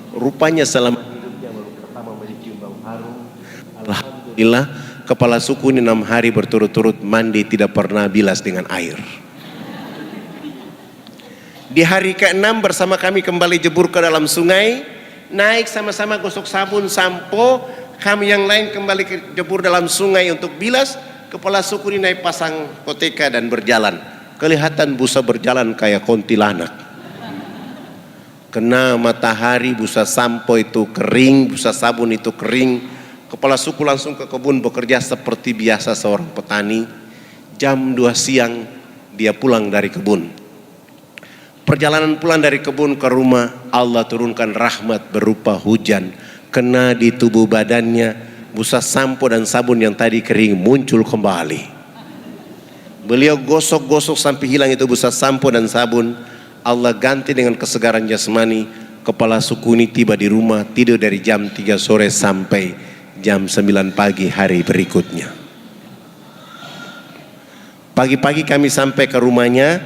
Rupanya selama hidupnya baru pertama mencium bau harum. Alhamdulillah, kepala suku ini 6 hari berturut-turut mandi tidak pernah bilas dengan air. Di hari ke-6 bersama kami kembali jebur ke dalam sungai, naik sama-sama gosok sabun, sampo. Kami yang lain kembali ke jebur dalam sungai untuk bilas. Kepala suku ini naik pasang koteka dan berjalan. Kelihatan busa berjalan kayak kuntilanak. Kena matahari, busa sampo itu kering, busa sabun itu kering. Kepala suku langsung ke kebun bekerja seperti biasa seorang petani. Jam 2 siang dia pulang dari kebun. Perjalanan pulang dari kebun ke rumah, Allah turunkan rahmat berupa hujan. Kena di tubuh badannya, busa sampo dan sabun yang tadi kering muncul kembali. Beliau gosok-gosok sampai hilang itu busa sampo dan sabun. Allah ganti dengan kesegaran jasmani. Kepala suku ini tiba di rumah, tidur dari jam 3 sore sampai jam 9 pagi hari berikutnya. Pagi-pagi kami sampai ke rumahnya,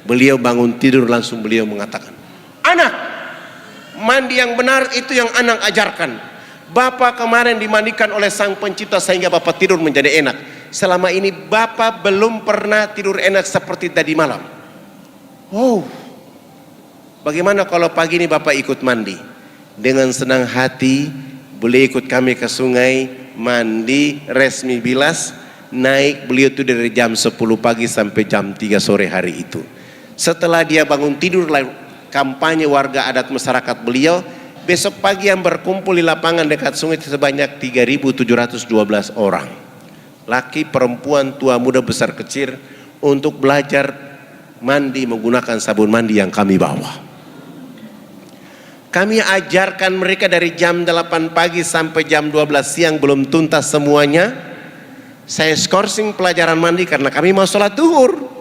beliau bangun tidur langsung beliau mengatakan, "Anak, mandi yang benar itu yang anak ajarkan. Bapak kemarin dimandikan oleh Sang Pencipta sehingga Bapak tidur menjadi enak. Selama ini Bapak belum pernah tidur enak seperti tadi malam." Oh, bagaimana kalau pagi ini Bapak ikut mandi? Dengan senang hati beliau ikut kami ke sungai, mandi, resmi bilas, naik. Beliau itu dari jam 10 pagi sampai jam 3 sore hari itu. Setelah dia bangun tidur, kampanye warga adat masyarakat beliau. Besok pagi yang berkumpul di lapangan dekat sungai sebanyak 3.712 orang. Laki, perempuan, tua, muda, besar, kecil, untuk belajar mandi menggunakan sabun mandi yang kami bawa. Kami ajarkan mereka dari jam 8 pagi sampai jam 12 siang, belum tuntas semuanya. Saya skorsing pelajaran mandi karena kami mau sholat duhur.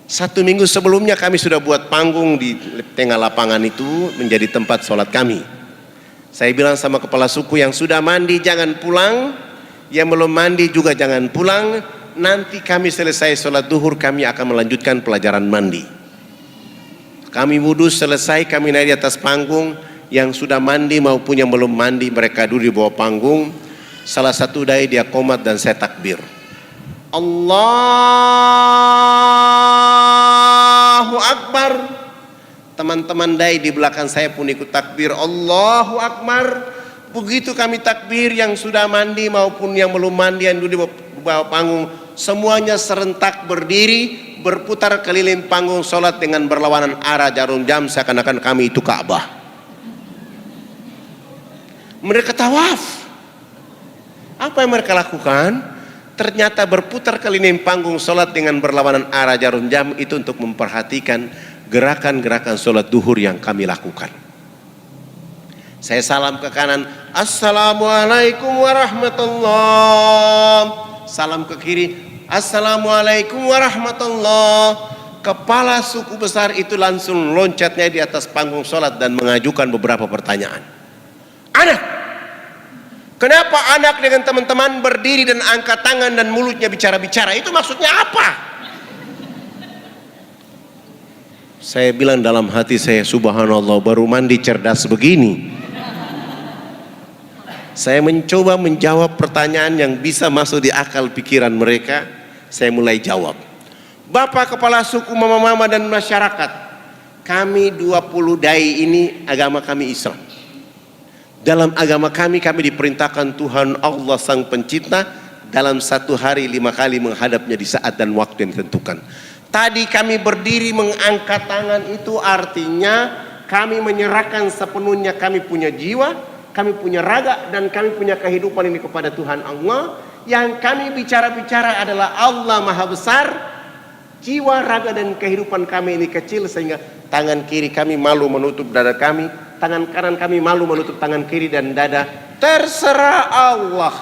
1 minggu sebelumnya kami sudah buat panggung di tengah lapangan itu menjadi tempat sholat kami. Saya bilang sama kepala suku, yang sudah mandi jangan pulang, yang belum mandi juga jangan pulang. Nanti kami selesai sholat duhur, kami akan melanjutkan pelajaran mandi. Kami wudhu selesai, kami naik di atas panggung. Yang sudah mandi maupun yang belum mandi, mereka duduk di bawah panggung. Salah satu dai dia qomat dan saya takbir. Allahu Akbar. Teman-teman dai di belakang saya pun ikut takbir Allahu Akbar. Begitu kami takbir, yang sudah mandi maupun yang belum mandi yang duduk di bawah panggung, semuanya serentak berdiri, berputar keliling panggung sholat dengan berlawanan arah jarum jam seakan-akan kami itu Ka'bah. Mereka tawaf. Apa yang mereka lakukan? Ternyata berputar keliling panggung sholat dengan berlawanan arah jarum jam itu untuk memperhatikan gerakan-gerakan sholat duhur yang kami lakukan. Saya salam ke kanan, Assalamualaikum warahmatullah. Salam ke kiri, Assalamualaikum warahmatullah. Kepala suku besar itu langsung loncatnya di atas panggung sholat dan mengajukan beberapa pertanyaan. Anak, kenapa anak dengan teman-teman berdiri dan angkat tangan dan mulutnya bicara-bicara? Itu maksudnya apa? Saya bilang dalam hati saya, subhanallah, baru mandi cerdas begini. Saya mencoba menjawab pertanyaan yang bisa masuk di akal pikiran mereka. Saya mulai jawab. Bapak kepala suku, mama-mama dan masyarakat, kami 20 dai ini agama kami Islam. Dalam agama kami diperintahkan Tuhan Allah Sang Pencipta dalam 1 hari 5 kali menghadapnya di saat dan waktu yang ditentukan. Tadi kami berdiri mengangkat tangan, itu artinya kami menyerahkan sepenuhnya kami punya jiwa, kami punya raga, dan kami punya kehidupan ini kepada Tuhan Allah. Yang kami bicara-bicara adalah Allah Maha Besar. Jiwa, raga, dan kehidupan kami ini kecil sehingga tangan kiri kami malu menutup dada kami, tangan kanan kami malu menutup tangan kiri dan dada. Terserah Allah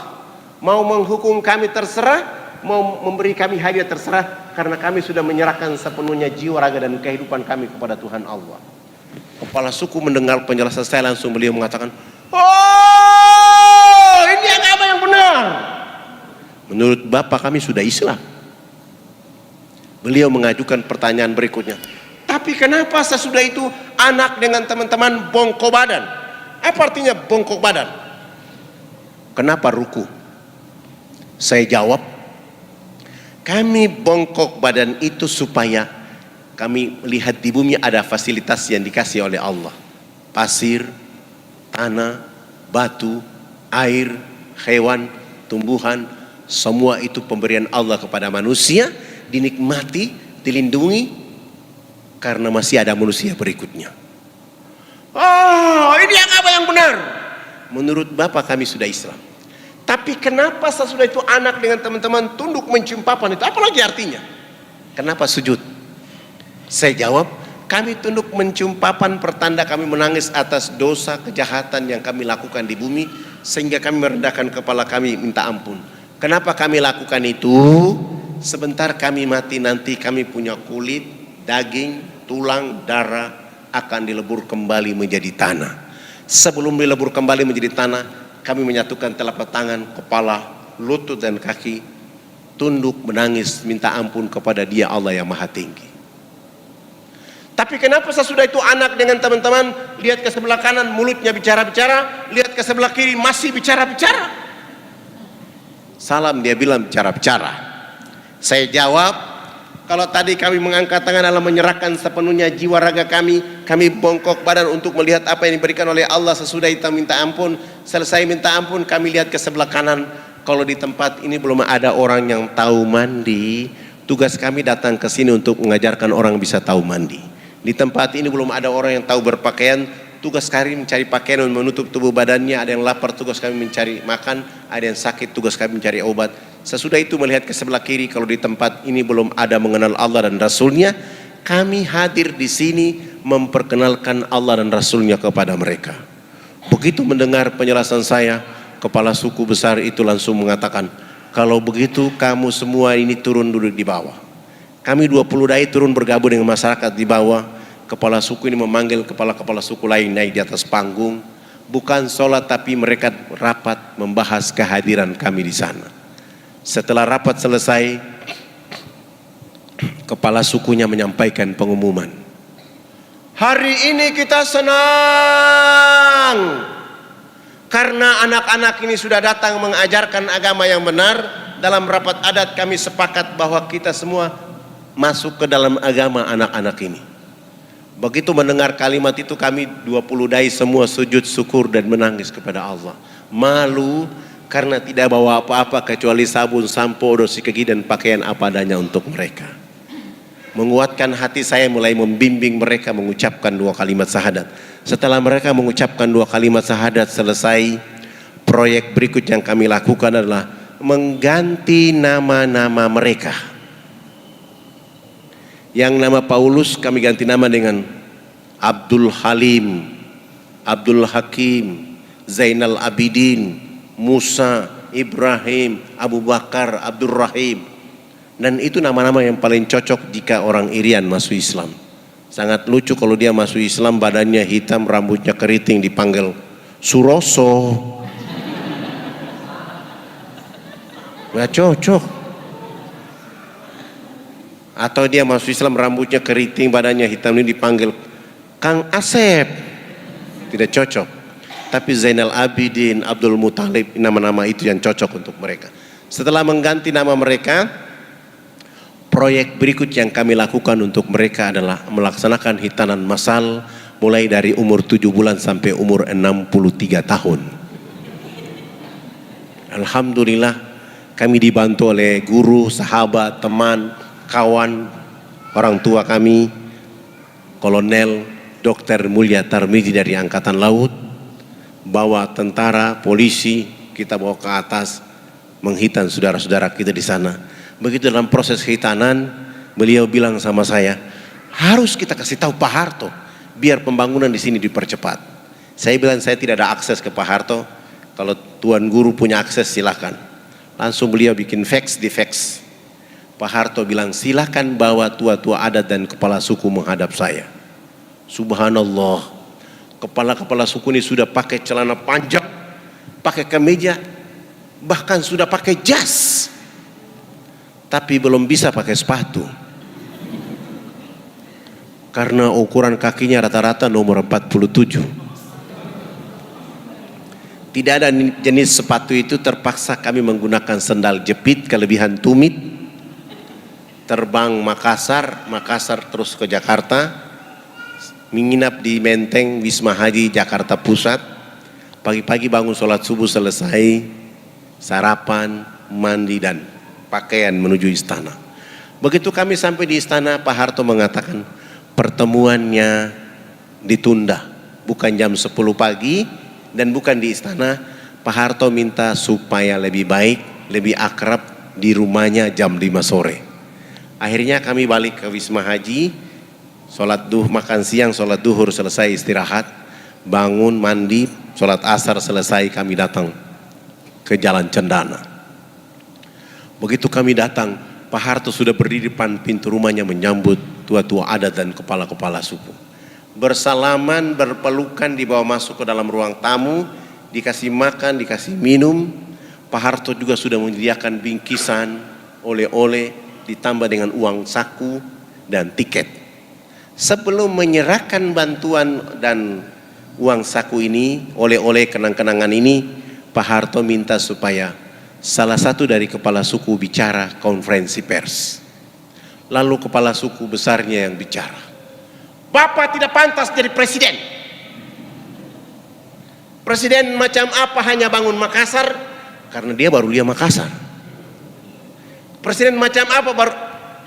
mau menghukum kami terserah, mau memberi kami hadiah terserah, karena kami sudah menyerahkan sepenuhnya jiwa, raga dan kehidupan kami kepada Tuhan Allah. Kepala suku mendengar penjelasan saya, langsung beliau mengatakan, oh, ini agama yang benar. Menurut Bapak kami sudah Islam. Beliau mengajukan pertanyaan berikutnya, tapi kenapa sesudah itu anak dengan teman-teman bongkok badan? Apa artinya bongkok badan? Kenapa ruku? Saya jawab, kami bongkok badan itu supaya kami lihat di bumi ada fasilitas yang dikasih oleh Allah. Pasir, tanah, batu, air, hewan, tumbuhan, semua itu pemberian Allah kepada manusia, dinikmati, dilindungi, karena masih ada manusia berikutnya. Oh, ini agama yang benar. Menurut Bapak kami sudah Islam. Tapi kenapa sesudah itu anak dengan teman-teman tunduk mencium papan itu? Apalagi artinya? Kenapa sujud? Saya jawab, kami tunduk mencium papan pertanda kami menangis atas dosa kejahatan yang kami lakukan di bumi, sehingga kami merendahkan kepala kami minta ampun. Kenapa kami lakukan itu? Sebentar kami mati nanti kami punya kulit, daging, tulang, darah akan dilebur kembali menjadi tanah. Sebelum dilebur kembali menjadi tanah, kami menyatukan telapak tangan, kepala, lutut dan kaki, tunduk menangis minta ampun kepada Dia Allah yang Maha Tinggi. Tapi kenapa sesudah itu anak dengan teman-teman lihat ke sebelah kanan mulutnya bicara-bicara, lihat ke sebelah kiri masih bicara-bicara? Salam dia bilang bicara-bicara. Saya jawab, kalau tadi kami mengangkat tangan dalam menyerahkan sepenuhnya jiwa raga kami bongkok badan untuk melihat apa yang diberikan oleh Allah. Sesudah itu minta ampun, selesai minta ampun kami lihat ke sebelah kanan. Kalau di tempat ini belum ada orang yang tahu mandi, tugas kami datang ke sini untuk mengajarkan orang bisa tahu mandi. Di tempat ini belum ada orang yang tahu berpakaian, tugas kami mencari pakaian dan menutup tubuh badannya. Ada yang lapar, tugas kami mencari makan. Ada yang sakit, tugas kami mencari obat. Sesudah itu melihat ke sebelah kiri, kalau di tempat ini belum ada mengenal Allah dan Rasulnya, kami hadir di sini memperkenalkan Allah dan Rasulnya kepada mereka. Begitu mendengar penjelasan saya, kepala suku besar itu langsung mengatakan, kalau begitu kamu semua ini turun duduk di bawah. Kami 20 dai turun bergabung dengan masyarakat di bawah. Kepala suku ini memanggil kepala-kepala suku lain naik di atas panggung. Bukan sholat, tapi mereka rapat membahas kehadiran kami di sana. Setelah rapat selesai, kepala sukunya menyampaikan pengumuman. Hari ini kita senang karena anak-anak ini sudah datang mengajarkan agama yang benar. Dalam rapat adat kami sepakat bahwa kita semua masuk ke dalam agama anak-anak ini. Begitu mendengar kalimat itu kami 20 dai semua sujud syukur dan menangis kepada Allah. Malu karena tidak bawa apa-apa kecuali sabun, sampo, sikat gigi dan pakaian apa adanya untuk mereka. Menguatkan hati saya mulai membimbing mereka mengucapkan 2 kalimat syahadat. Setelah mereka mengucapkan 2 kalimat syahadat selesai, proyek berikut yang kami lakukan adalah mengganti nama-nama mereka. Yang nama Paulus kami ganti nama dengan Abdul Halim, Abdul Hakim, Zainal Abidin, Musa, Ibrahim, Abu Bakar, Abdul Rahim. Dan itu nama-nama yang paling cocok jika orang Irian masuk Islam. Sangat lucu kalau dia masuk Islam, badannya hitam, rambutnya keriting, dipanggil Suroso. Gak cocok. Atau dia masuk Islam rambutnya keriting, badannya hitam, ini dipanggil Kang Asep. Tidak cocok. Tapi Zainal Abidin, Abdul Muthalib, nama-nama itu yang cocok untuk mereka. Setelah mengganti nama mereka, proyek berikut yang kami lakukan untuk mereka adalah melaksanakan hitanan massal mulai dari umur 7 bulan sampai umur 63 tahun. Alhamdulillah kami dibantu oleh guru, sahabat, teman, kawan, orang tua kami, Kolonel Dr. Mulya Tarmizi dari Angkatan Laut, bawa tentara, polisi, kita bawa ke atas, menghitan saudara-saudara kita di sana. Begitu dalam proses hitanan, beliau bilang sama saya, harus kita kasih tahu Pak Harto, biar pembangunan di sini dipercepat. Saya bilang saya tidak ada akses ke Pak Harto, kalau Tuan Guru punya akses silakan. Langsung beliau bikin fax di fax. Pak Harto bilang, silakan bawa tua-tua adat dan kepala suku menghadap saya. Subhanallah, kepala-kepala suku ini sudah pakai celana panjang, pakai kemeja, bahkan sudah pakai jas, tapi belum bisa pakai sepatu. Karena ukuran kakinya rata-rata nomor 47. Tidak ada jenis sepatu itu, terpaksa kami menggunakan sendal jepit kelebihan tumit. Terbang Makassar terus ke Jakarta, menginap di Menteng Wisma Haji Jakarta Pusat. Pagi-pagi bangun sholat subuh selesai, sarapan, mandi dan pakaian menuju istana. Begitu kami sampai di istana, Pak Harto mengatakan pertemuannya ditunda, bukan jam 10 pagi dan bukan di istana. Pak Harto minta supaya lebih baik, lebih akrab di rumahnya jam 5 sore. Akhirnya kami balik ke Wisma Haji, sholat duhur, makan siang, sholat duhur selesai, istirahat, bangun, mandi, sholat asar selesai, kami datang ke Jalan Cendana. Begitu kami datang, Pak Harto sudah berdiri depan pintu rumahnya menyambut tua-tua adat dan kepala-kepala suku. Bersalaman, berpelukan, dibawa masuk ke dalam ruang tamu, dikasih makan, dikasih minum. Pak Harto juga sudah menyediakan bingkisan, oleh-oleh, ditambah dengan uang saku dan tiket. Sebelum menyerahkan bantuan dan uang saku ini, oleh-oleh kenang-kenangan ini, Pak Harto minta supaya salah satu dari kepala suku bicara konferensi pers. Lalu kepala suku besarnya yang bicara, Bapak tidak pantas jadi presiden. Presiden macam apa hanya bangun Makassar, karena dia baru lihat Makassar. Presiden macam apa baru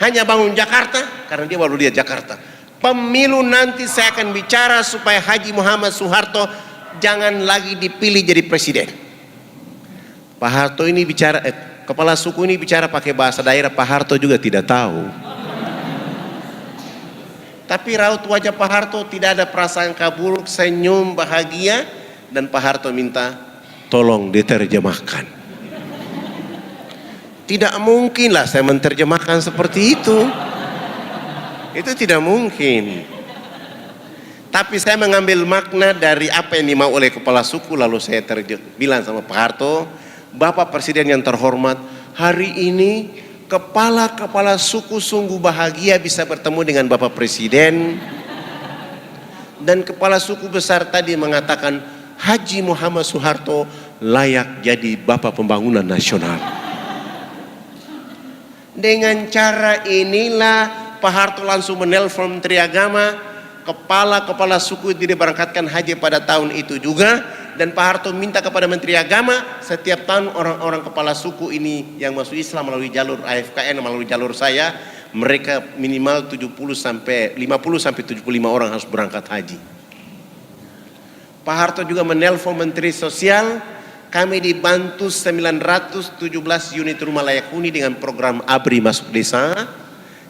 hanya bangun Jakarta, karena dia baru lihat Jakarta. Pemilu nanti saya akan bicara supaya Haji Muhammad Soeharto jangan lagi dipilih jadi presiden. Pak Harto ini bicara, kepala suku ini bicara pakai bahasa daerah, Pak Harto juga tidak tahu. Tapi raut wajah Pak Harto tidak ada prasangka buruk, senyum bahagia, dan Pak Harto minta tolong diterjemahkan. Tidak mungkinlah saya menerjemahkan seperti itu. Itu tidak mungkin. Tapi saya mengambil makna dari apa yang dimau oleh kepala suku, lalu saya bilang sama Pak Harto, Bapak Presiden yang terhormat, hari ini kepala-kepala suku sungguh bahagia bisa bertemu dengan Bapak Presiden. Dan kepala suku besar tadi mengatakan Haji Muhammad Soeharto layak jadi Bapak Pembangunan Nasional. Dengan cara inilah Pak Harto langsung menelpon Menteri Agama, kepala-kepala suku tidak berangkatkan haji pada tahun itu juga, dan Pak Harto minta kepada Menteri Agama setiap tahun orang-orang kepala suku ini yang masuk Islam melalui jalur AFKN, melalui jalur saya, mereka minimal 50 sampai 75 orang harus berangkat haji. Pak Harto juga menelpon Menteri Sosial. Kami dibantu 917 unit rumah layak huni dengan program ABRI masuk desa.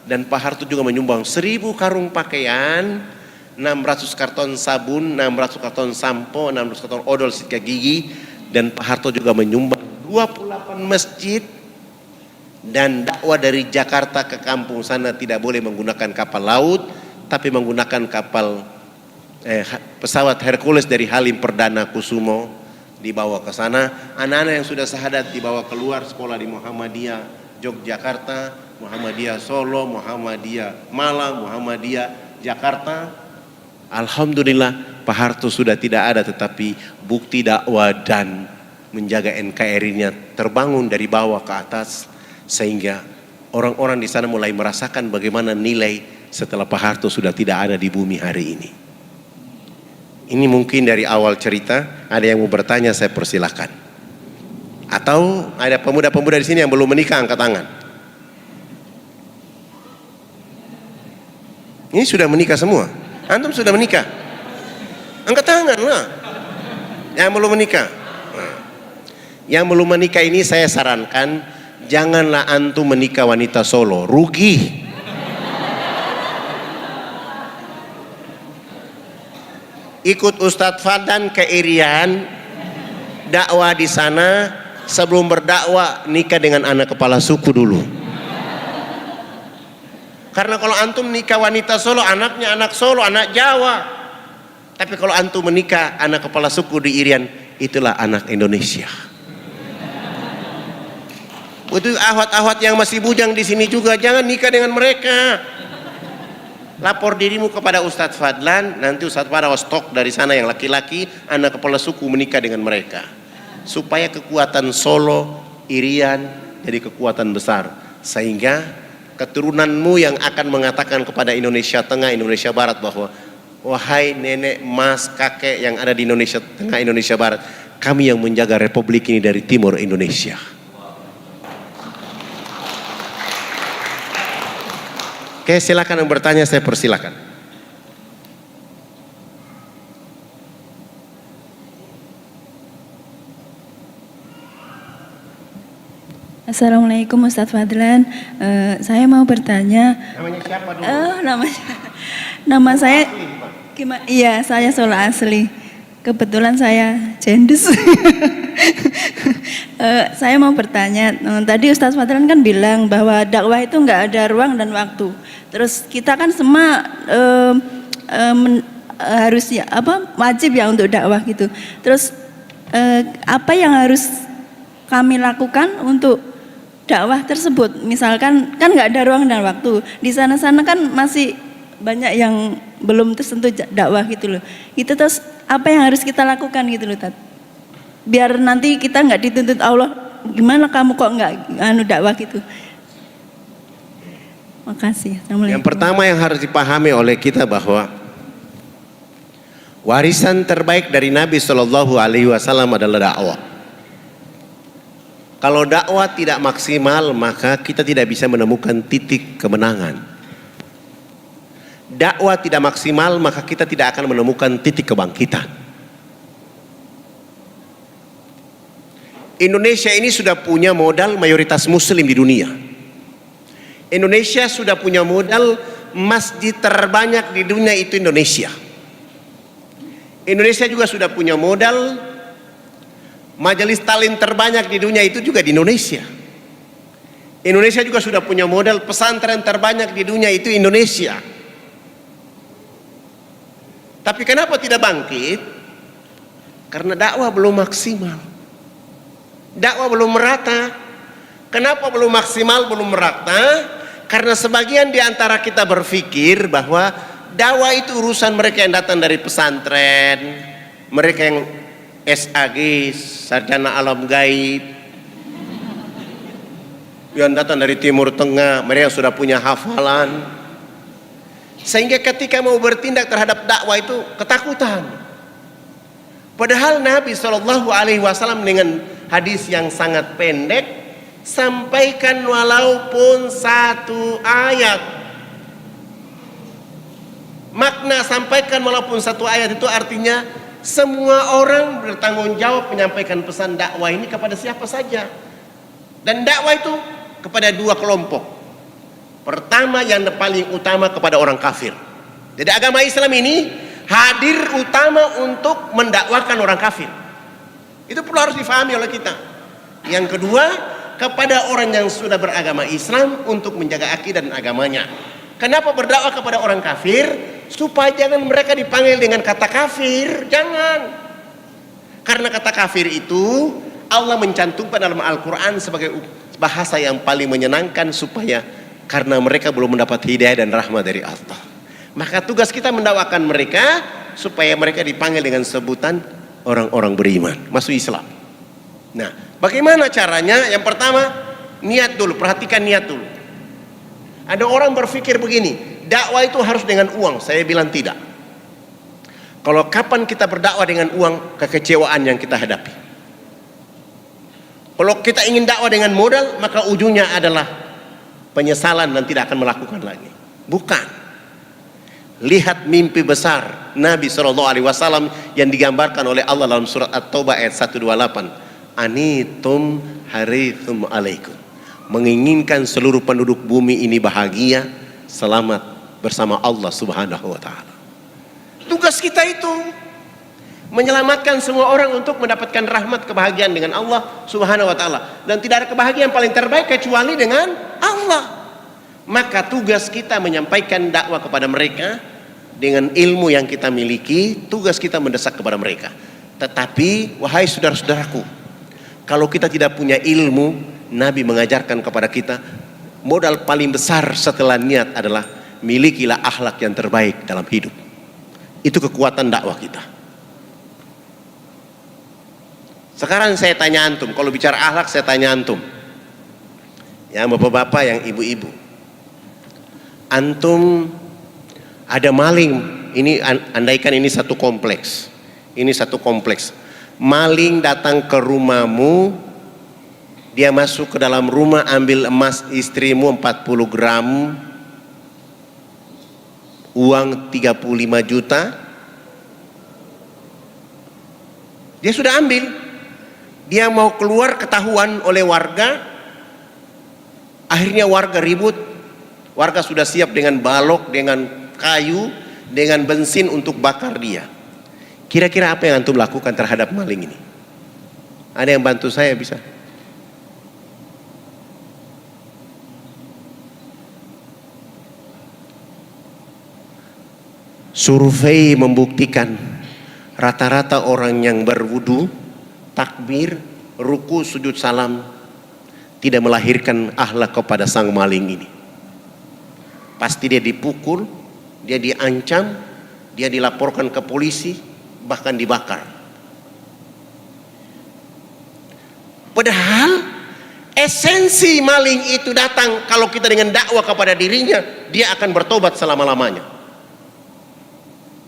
Dan Pak Harto juga menyumbang 1000 karung pakaian, 600 karton sabun, 600 karton sampo, 600 karton odol sikat gigi. Dan Pak Harto juga menyumbang 28 masjid. Dan dakwah dari Jakarta ke kampung sana tidak boleh menggunakan kapal laut, tapi menggunakan kapal pesawat Hercules dari Halim Perdana Kusumo. Dibawa ke sana, anak-anak yang sudah syahadat dibawa keluar sekolah di Muhammadiyah Yogyakarta, Muhammadiyah Solo, Muhammadiyah Malang, Muhammadiyah Jakarta. Alhamdulillah Pak Harto sudah tidak ada, tetapi bukti dakwah dan menjaga NKRI-nya terbangun dari bawah ke atas, sehingga orang-orang di sana mulai merasakan bagaimana nilai setelah Pak Harto sudah tidak ada di bumi hari ini. Ini mungkin dari awal cerita. Ada yang mau bertanya, saya persilahkan. Atau ada pemuda-pemuda di sini yang belum menikah, angkat tangan. Ini sudah menikah semua. Antum sudah menikah? Angkat tangan lah. Yang belum menikah. Yang belum menikah ini saya sarankan, janganlah antum menikah wanita Solo, rugi. Ikut Ustadz Fadan ke Irian, dakwah di sana, sebelum berdakwah nikah dengan anak kepala suku dulu. Karena kalau antum nikah wanita Solo, anaknya anak Solo, anak Jawa. Tapi kalau antum menikah anak kepala suku di Irian, itulah anak Indonesia. Itu ahwat-ahwat yang masih bujang di sini juga, jangan nikah dengan mereka. Lapor dirimu kepada Ustadz Fadlan, nanti Ustadz Fadlan stok dari sana yang laki-laki, anak kepala suku menikah dengan mereka. Supaya kekuatan Solo, Irian jadi kekuatan besar. Sehingga keturunanmu yang akan mengatakan kepada Indonesia Tengah, Indonesia Barat bahwa wahai nenek, mas, kakek yang ada di Indonesia Tengah, Indonesia Barat, kami yang menjaga republik ini dari timur Indonesia. Oke, silakan yang bertanya, saya persilakan. Assalamualaikum Ustadz Fadlan. Saya mau bertanya. Namanya siapa dulu? Nama saya gimana? Iya, saya Solo asli. Kebetulan saya jendus. Saya mau bertanya. Tadi Ustadz Fadlan kan bilang bahwa dakwah itu nggak ada ruang dan waktu. Terus kita kan semua harus ya wajib ya untuk dakwah gitu. Terus apa yang harus kami lakukan untuk dakwah tersebut? Misalkan kan nggak ada ruang dan waktu, di sana-sana kan masih banyak yang belum tersentuh dakwah gitu loh. Itu terus apa yang harus kita lakukan gitu loh, Tat? Biar nanti kita nggak dituntut Allah, gimana kamu kok nggak dakwah gitu. Makasih. Yang pertama yang harus dipahami oleh kita bahwa warisan terbaik dari Nabi Shallallahu Alaihi Wasallam adalah dakwah. Kalau dakwah tidak maksimal, maka kita tidak bisa menemukan titik kemenangan. Dakwah tidak maksimal, maka kita tidak akan menemukan titik kebangkitan. Indonesia ini sudah punya modal mayoritas muslim di dunia. Indonesia sudah punya modal masjid terbanyak di dunia, itu Indonesia. Indonesia juga sudah punya modal majelis taklim terbanyak di dunia, itu juga di Indonesia. Indonesia juga sudah punya modal pesantren terbanyak di dunia, itu Indonesia. Tapi kenapa tidak bangkit? Karena dakwah belum maksimal. Dakwah belum merata. Kenapa belum maksimal, belum merata? Karena sebagian di antara kita berpikir bahwa dakwah itu urusan mereka yang datang dari pesantren, mereka yang SAG, sarjana alam gaib, yang datang dari Timur Tengah, mereka yang sudah punya hafalan. Sehingga ketika mau bertindak terhadap dakwah itu ketakutan. Padahal Nabi Shallallahu Alaihi Wasallam dengan hadis yang sangat pendek sampaikan walaupun satu ayat. Makna sampaikan walaupun satu ayat itu artinya semua orang bertanggung jawab menyampaikan pesan dakwah ini kepada siapa saja. Dan dakwah itu kepada dua kelompok. Pertama, yang paling utama kepada orang kafir. Jadi agama Islam ini hadir utama untuk mendakwakan orang kafir. Itu perlu harus difahami oleh kita. Yang kedua, kepada orang yang sudah beragama Islam untuk menjaga akidah dan agamanya. Kenapa berdakwah kepada orang kafir? Supaya jangan mereka dipanggil dengan kata kafir. Jangan. Karena kata kafir itu Allah mencantumkan dalam Al-Quran sebagai bahasa yang paling menyenangkan, supaya karena mereka belum mendapat hidayah dan rahmat dari Allah. Maka tugas kita mendakwakan mereka supaya mereka dipanggil dengan sebutan orang-orang beriman, masuk Islam. Nah, bagaimana caranya? Yang pertama, niat dulu, perhatikan niat dulu. Ada orang berpikir begini, dakwah itu harus dengan uang. Saya bilang tidak. Kalau kapan kita berdakwah dengan uang, kekecewaan yang kita hadapi. Kalau kita ingin dakwah dengan modal, maka ujungnya adalah penyesalan dan tidak akan melakukan lagi. Bukan. Lihat mimpi besar Nabi SAW yang digambarkan oleh Allah dalam surat At-Taubah ayat 128. Anitum harithum alaikum. Menginginkan seluruh penduduk bumi ini bahagia, selamat bersama Allah Subhanahu wa ta'ala. Tugas kita itu. menyelamatkan semua orang untuk mendapatkan rahmat kebahagiaan dengan Allah Subhanahu wa taala. Dan tidak ada kebahagiaan paling terbaik kecuali dengan Allah. Maka tugas kita menyampaikan dakwah kepada mereka dengan ilmu yang kita miliki, tugas kita mendesak kepada mereka. Tetapi wahai saudara-saudaraku, kalau kita tidak punya ilmu, Nabi mengajarkan kepada kita modal paling besar setelah niat adalah milikilah akhlak yang terbaik dalam hidup. Itu kekuatan dakwah kita. Sekarang saya tanya antum, kalau bicara akhlak saya tanya antum, yang bapak-bapak, yang ibu-ibu, antum ada maling, ini andaikan ini satu kompleks, maling datang ke rumahmu, dia masuk ke dalam rumah ambil emas istrimu 40 gram, uang 35 juta, dia sudah ambil. Dia mau keluar ketahuan oleh warga, akhirnya warga ribut. Warga sudah siap dengan balok, dengan kayu, dengan bensin untuk bakar dia. Kira-kira apa yang antum lakukan terhadap maling ini? Ada yang bantu saya bisa? Survei membuktikan rata-rata orang yang berwudu, takbir, ruku, sujud salam tidak melahirkan akhlak kepada sang maling ini. Pasti dia dipukul, dia diancam, dia dilaporkan ke polisi, bahkan dibakar. Padahal esensi maling itu datang kalau kita dengan dakwah kepada dirinya, dia akan bertobat selama-lamanya.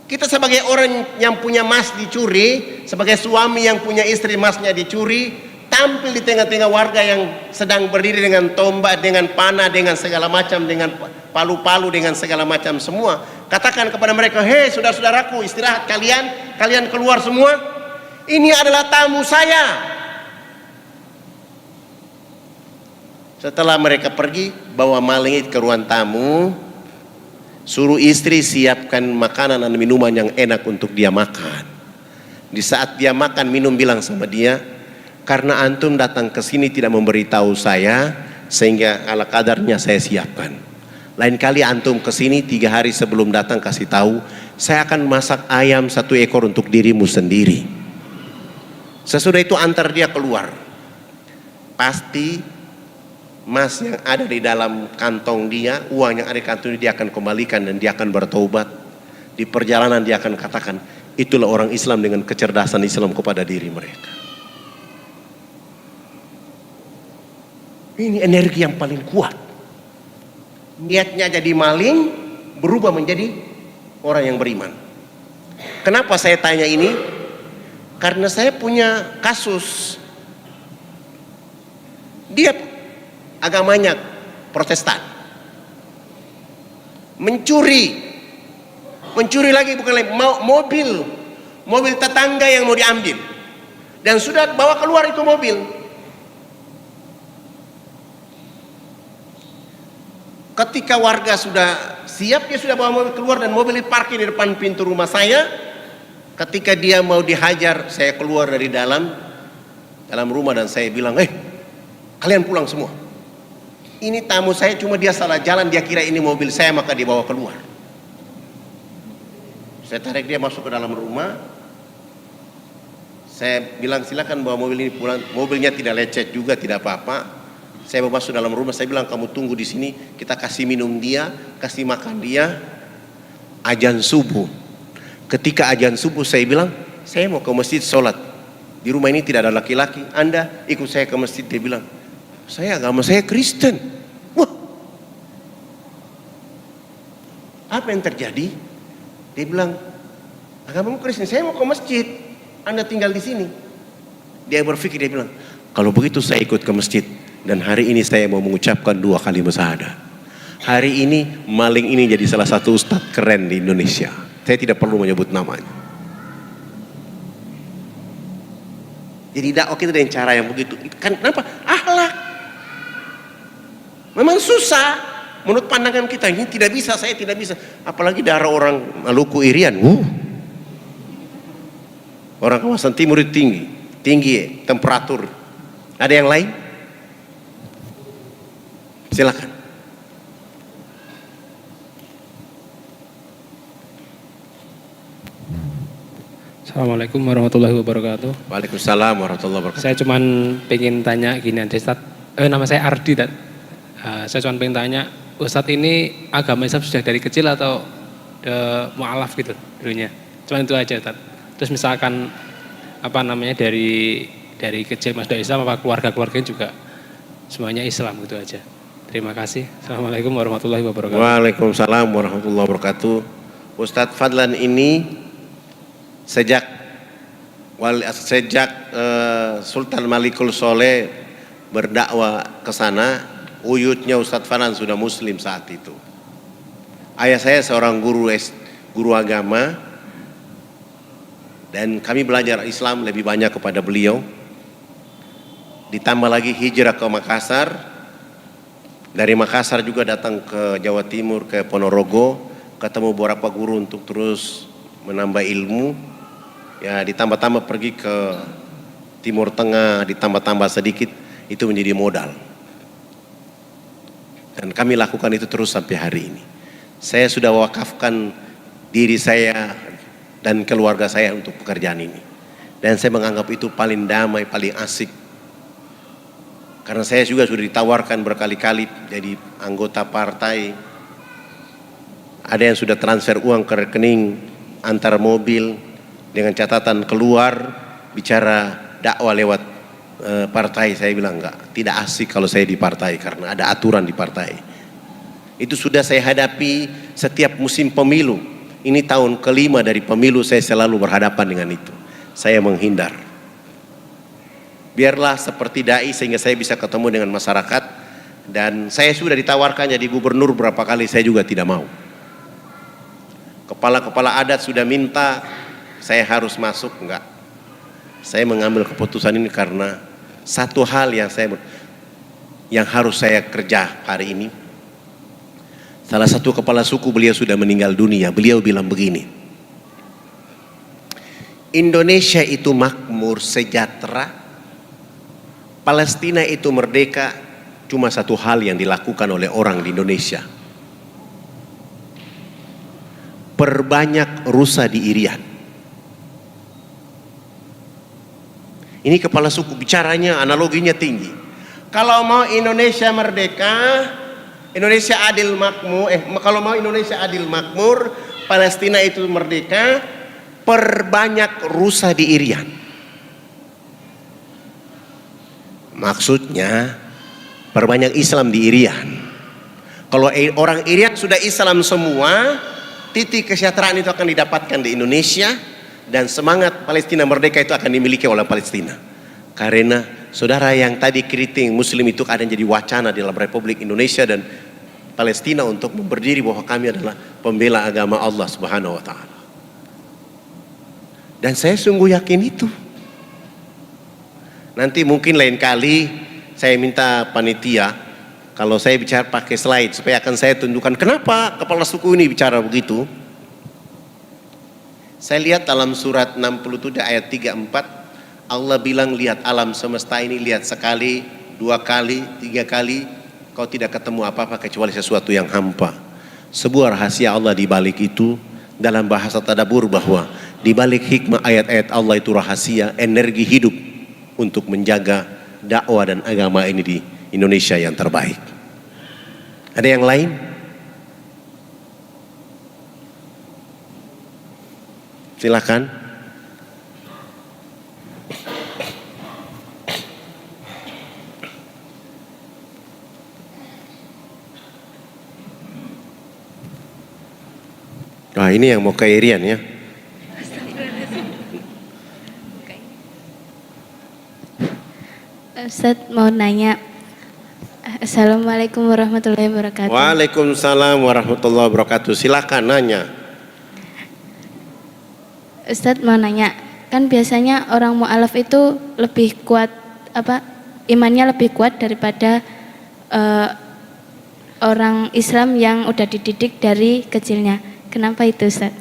Kita sebagai orang yang punya emas dicuri, sebagai suami yang punya istri emasnya dicuri, tampil di tengah-tengah warga yang sedang berdiri dengan tombak, dengan panah, dengan segala macam, dengan palu-palu, dengan segala macam semua. Katakan kepada mereka, hei saudara-saudaraku, istirahat kalian, kalian keluar semua. Ini adalah tamu saya. Setelah mereka pergi, bawa maling itu ke ruang tamu, suruh istri siapkan makanan dan minuman yang enak untuk dia makan. Di saat dia makan minum bilang sama dia, karena antum datang ke sini tidak memberitahu saya, sehingga ala kadarnya saya siapkan. Lain kali antum ke sini 3 hari sebelum datang kasih tahu, saya akan masak ayam 1 ekor untuk dirimu sendiri. Sesudah itu antar dia keluar. Pasti emas yang ada di dalam kantong dia, uang yang ada di kantong dia akan kembalikan dan dia akan bertobat. Di perjalanan dia akan katakan, itulah orang Islam dengan kecerdasan Islam kepada diri mereka. Ini energi yang paling kuat. Niatnya jadi maling, berubah menjadi orang yang beriman. Kenapa saya tanya ini? Karena saya punya kasus. Dia agamanya Protestan, mencuri lagi, bukan lagi mobil tetangga yang mau diambil, dan sudah bawa keluar itu mobil. Ketika warga sudah siap, dia sudah bawa mobil keluar dan mobil diparkir di depan pintu rumah saya. Ketika dia mau dihajar, saya keluar dari dalam rumah dan saya bilang, kalian pulang semua. Ini tamu saya, cuma dia salah jalan, dia kira ini mobil saya, maka dibawa keluar. Saya tarik dia masuk ke dalam rumah. Saya bilang silakan bawa mobil ini pulang. Mobilnya tidak lecet juga, tidak apa-apa. Saya bawa masuk dalam rumah, saya bilang kamu tunggu di sini, kita kasih minum dia, kasih makan dia. Azan subuh. Ketika azan subuh saya bilang, saya mau ke masjid sholat. Di rumah ini tidak ada laki-laki, Anda ikut saya ke masjid. Dia bilang, agama saya Kristen. Wah, apa yang terjadi? Dia bilang, agamamu Kristen, saya mau ke masjid, Anda tinggal di sini. Dia berpikir, dia bilang, kalau begitu saya ikut ke masjid, dan hari ini saya mau mengucapkan 2 kalimat syahadat. Hari ini maling ini jadi salah satu ustadz keren di Indonesia. Saya tidak perlu menyebut namanya. Jadi dakwah kita dengan cara yang begitu. Kenapa? Akhlak. Memang susah menurut pandangan kita, ini tidak bisa, saya tidak bisa. Apalagi darah orang Maluku Irian. Orang kawasan timur itu tinggi temperatur. Ada yang lain? Silakan. Assalamualaikum warahmatullahi wabarakatuh. Waalaikumsalam warahmatullahi wabarakatuh. Saya cuman pengen tanya gini aja Ustaz. Nama saya Ardi Tad. Saya cuman pengen tanya, Ustaz ini agama Islam sudah dari kecil atau mu'alaf gitu dulunya? Cuman itu aja Ustaz. Terus misalkan apa namanya dari kecil masuk Islam, apa keluarga-keluarganya juga semuanya Islam gitu aja. Terima kasih. Assalamualaikum warahmatullahi wabarakatuh. Waalaikumsalam warahmatullahi wabarakatuh. Ustadz Fadlan ini sejak Sultan Malikul Soleh berdakwah ke sana, uyutnya Ustadz Fadlan sudah muslim saat itu. Ayah saya seorang guru agama, dan kami belajar Islam lebih banyak kepada beliau. Ditambah lagi hijrah ke Makassar, dari Makassar juga datang ke Jawa Timur, ke Ponorogo, ketemu beberapa guru untuk terus menambah ilmu. Ya, ditambah-tambah pergi ke Timur Tengah, ditambah-tambah sedikit, itu menjadi modal. Dan kami lakukan itu terus sampai hari ini. Saya sudah wakafkan diri saya dan keluarga saya untuk pekerjaan ini. Dan saya menganggap itu paling damai, paling asik. Karena saya juga sudah ditawarkan berkali-kali jadi anggota partai. Ada yang sudah transfer uang ke rekening antar mobil, dengan catatan keluar bicara dakwah lewat partai. Saya bilang enggak, tidak asik kalau saya di partai karena ada aturan di partai. Itu sudah saya hadapi setiap musim pemilu. Ini tahun kelima dari pemilu saya selalu berhadapan dengan itu. Saya menghindar. Biarlah seperti dai sehingga saya bisa ketemu dengan masyarakat. Dan saya sudah ditawarkan jadi gubernur berapa kali, saya juga tidak mau. Kepala-kepala adat sudah minta, saya harus masuk, enggak. Saya mengambil keputusan ini karena satu hal yang harus saya kerja hari ini. Salah satu kepala suku beliau sudah meninggal dunia. Beliau bilang begini, Indonesia itu makmur, sejahtera, Palestina itu merdeka, cuma satu hal yang dilakukan oleh orang di Indonesia: perbanyak rusa di Irian. Ini kepala suku bicaranya, analoginya tinggi. Kalau mau Indonesia merdeka, Indonesia adil makmur, kalau mau Indonesia adil makmur, Palestina itu merdeka, perbanyak rusa di Irian. Maksudnya perbanyak Islam di Irian. Kalau orang Irian sudah Islam semua, titik kesejahteraan itu akan didapatkan di Indonesia. Dan semangat Palestina merdeka itu akan dimiliki oleh Palestina. Karena saudara yang tadi keriting Muslim itu kadang jadi wacana dalam Republik Indonesia dan Palestina untuk berdiri bahwa kami adalah pembela agama Allah Subhanahu wa Ta'ala. Dan saya sungguh yakin itu. Nanti mungkin lain kali saya minta panitia, kalau saya bicara pakai slide supaya akan saya tunjukkan kenapa kepala suku ini bicara begitu. Saya lihat dalam surat 67 ayat 34, Allah bilang, lihat alam semesta ini, lihat sekali, dua kali, tiga kali, kau tidak ketemu apa-apa kecuali sesuatu yang hampa. Sebuah rahasia Allah di balik itu. Dalam bahasa tadabbur bahwa di balik hikmah ayat-ayat Allah itu rahasia, energi hidup untuk menjaga dakwah dan agama ini di Indonesia yang terbaik. Ada yang lain? Silakan. Wah, ini yang mau ke Irian ya. Ustadz mau nanya. Assalamualaikum warahmatullahi wabarakatuh. Waalaikumsalam warahmatullahi wabarakatuh. Silakan nanya. Ustadz mau nanya, kan biasanya orang mu'alaf itu lebih kuat, imannya lebih kuat daripada orang Islam yang udah dididik dari kecilnya. Kenapa itu Ustadz?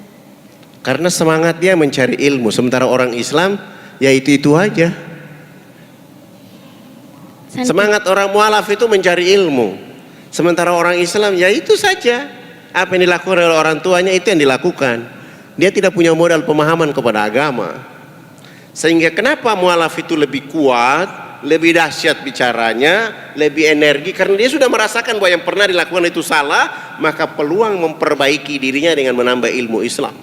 Karena semangat dia mencari ilmu, sementara orang Islam ya itu aja. Semangat orang mualaf itu mencari ilmu, sementara orang Islam ya itu saja. Apa yang dilakukan oleh orang tuanya itu yang dilakukan. Dia tidak punya modal pemahaman kepada agama. Sehingga kenapa mualaf itu lebih kuat, lebih dahsyat bicaranya, lebih energi, karena dia sudah merasakan bahwa yang pernah dilakukan itu salah, maka peluang memperbaiki dirinya dengan menambah ilmu Islam.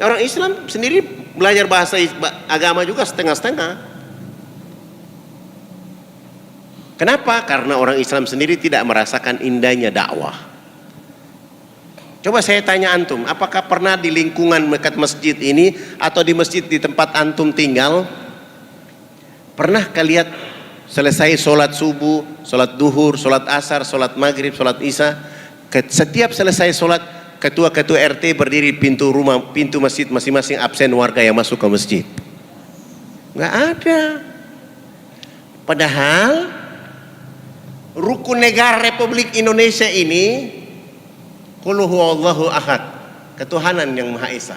Orang Islam sendiri belajar bahasa agama juga setengah-setengah. Kenapa? Karena orang Islam sendiri tidak merasakan indahnya dakwah. Coba saya tanya antum, apakah pernah di lingkungan dekat masjid ini atau di masjid di tempat antum tinggal, pernah kalian selesai sholat subuh, sholat duhur, sholat asar, sholat maghrib, sholat isya, setiap selesai sholat ketua-ketua RT berdiri pintu rumah, pintu masjid masing-masing, absen warga yang masuk ke masjid? Nggak ada. Padahal rukun negara Republik Indonesia ini qul huwallahu ahad, ketuhanan yang Maha Esa.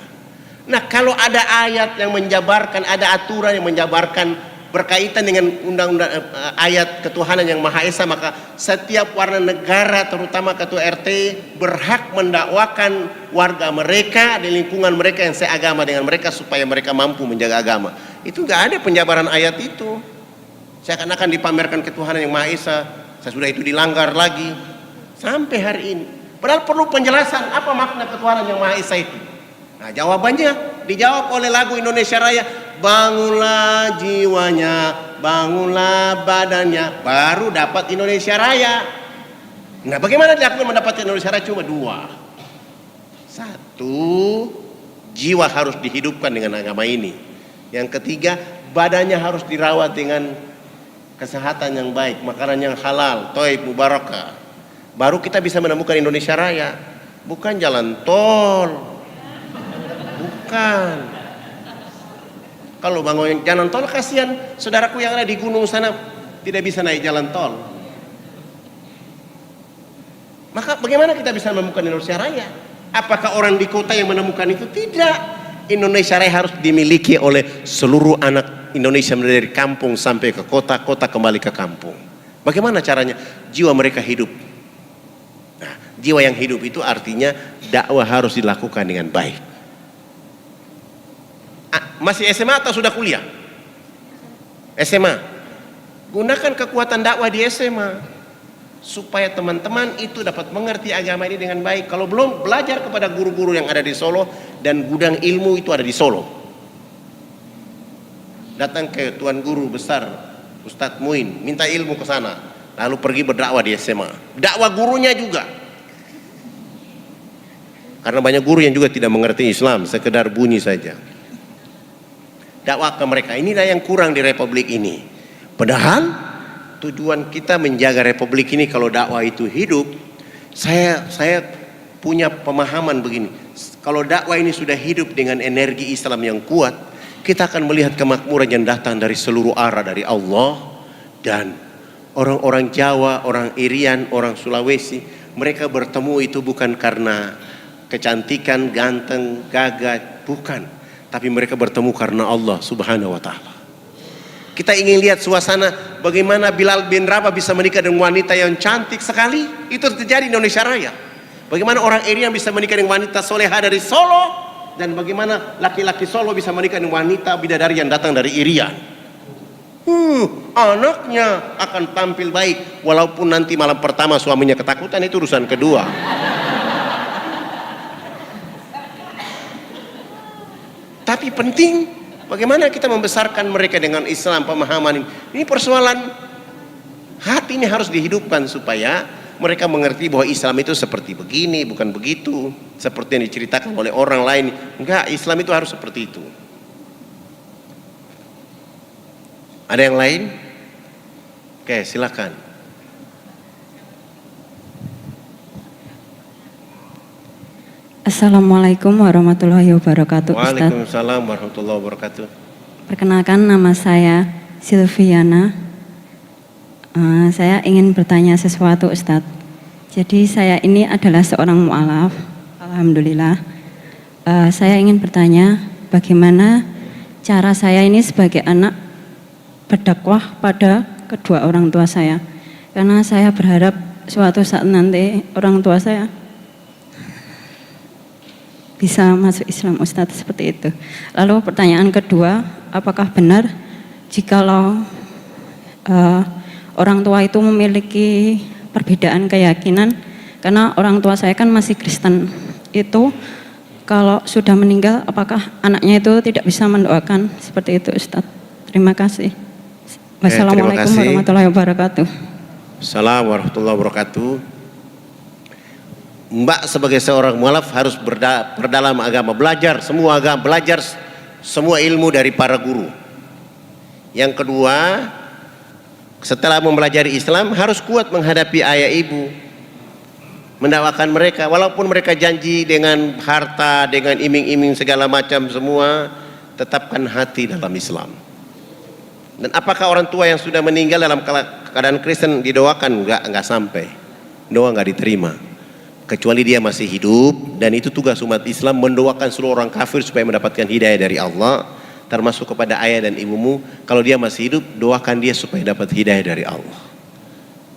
Nah, kalau ada ayat yang menjabarkan, ada aturan yang menjabarkan berkaitan dengan undang-undang ayat ketuhanan yang Maha Esa, maka setiap warga negara terutama ketua RT berhak mendakwakan warga mereka di lingkungan mereka yang seagama dengan mereka supaya mereka mampu menjaga agama. Itu nggak ada penjabaran ayat itu. Seakan-akan dipamerkan ketuhanan yang Maha Esa, sesudah itu dilanggar lagi sampai hari ini. Padahal perlu penjelasan apa makna ketuhanan yang Maha Esa itu. Nah, jawabannya dijawab oleh lagu Indonesia Raya, bangunlah jiwanya, bangunlah badannya, baru dapat Indonesia Raya. Nah, bagaimana dilakukan mendapatkan Indonesia Raya? Cuma dua. Satu, jiwa harus dihidupkan dengan agama ini. Yang ketiga, badannya harus dirawat dengan kesehatan yang baik, makanan yang halal, thayyib, mubarakah. Baru kita bisa menemukan Indonesia Raya. Bukan jalan tol. Bukan. Kalau bangun jalan tol, kasihan saudaraku yang ada di gunung sana tidak bisa naik jalan tol. Maka bagaimana kita bisa menemukan Indonesia Raya? Apakah orang di kota yang menemukan itu? Tidak. Indonesia Raya harus dimiliki oleh seluruh anak Indonesia dari kampung sampai ke kota, kota kembali ke kampung. Bagaimana caranya? Jiwa mereka hidup. Nah, jiwa yang hidup itu artinya dakwah harus dilakukan dengan baik. Masih SMA atau sudah kuliah? SMA. Gunakan kekuatan dakwah di SMA supaya teman-teman itu dapat mengerti agama ini dengan baik. Kalau belum, belajar kepada guru-guru yang ada di Solo, dan gudang ilmu itu ada di Solo. Datang ke tuan guru besar Ustadz Muin, minta ilmu ke sana, lalu pergi berdakwah di SMA. Dakwah gurunya juga. Karena banyak guru yang juga tidak mengerti Islam, sekedar bunyi saja. Dakwah ke mereka, inilah yang kurang di Republik ini. Padahal tujuan kita menjaga Republik ini kalau dakwah itu hidup. Saya punya pemahaman begini, kalau dakwah ini sudah hidup dengan energi Islam yang kuat, kita akan melihat kemakmuran yang datang dari seluruh arah dari Allah. Dan orang-orang Jawa, orang Irian, orang Sulawesi, mereka bertemu itu bukan karena kecantikan, ganteng, gagah, bukan. Tapi mereka bertemu karena Allah Subhanahu wa ta'ala. Kita ingin lihat suasana bagaimana Bilal bin Rabah bisa menikah dengan wanita yang cantik sekali. Itu terjadi di Indonesia Raya. Bagaimana orang Irian bisa menikah dengan wanita soleha dari Solo, dan bagaimana laki-laki Solo bisa menikah dengan wanita bidadari yang datang dari Irian. Anaknya akan tampil baik, walaupun nanti malam pertama suaminya ketakutan, itu urusan kedua. Tapi penting bagaimana kita membesarkan mereka dengan Islam, pemahaman ini. Ini persoalan hati, ini harus dihidupkan supaya mereka mengerti bahwa Islam itu seperti begini, bukan begitu seperti yang diceritakan oleh orang lain. Enggak, Islam itu harus seperti itu. Ada yang lain? Oke, silakan. Assalamualaikum warahmatullahi wabarakatuh. Waalaikumsalam warahmatullahi wabarakatuh. Perkenalkan, nama saya Silviana. Saya ingin bertanya sesuatu, Ustadz. Jadi saya ini adalah seorang mu'alaf. Alhamdulillah. Saya ingin bertanya, bagaimana cara saya ini sebagai anak berdakwah pada kedua orang tua saya? Karena saya berharap suatu saat nanti orang tua saya bisa masuk Islam, Ustadz, seperti itu. Lalu pertanyaan kedua, apakah benar jikalau orang tua itu memiliki perbedaan keyakinan? Karena orang tua saya kan masih Kristen, itu kalau sudah meninggal apakah anaknya itu tidak bisa mendoakan, seperti itu, Ustadz? Terima kasih. Wassalamualaikum warahmatullahi wabarakatuh. Assalamualaikum warahmatullahi wabarakatuh. Mbak sebagai seorang mualaf harus berdalam agama, belajar semua agama, belajar semua ilmu dari para guru. Yang kedua, setelah mempelajari Islam harus kuat menghadapi ayah ibu, mendakwakan mereka walaupun mereka janji dengan harta, dengan iming-iming segala macam semua, tetapkan hati dalam Islam. Dan apakah orang tua yang sudah meninggal dalam keadaan Kristen didoakan? Enggak sampai, doa enggak diterima, kecuali dia masih hidup. Dan itu tugas umat Islam, mendoakan seluruh orang kafir supaya mendapatkan hidayah dari Allah, termasuk kepada ayah dan ibumu. Kalau dia masih hidup, doakan dia supaya dapat hidayah dari Allah.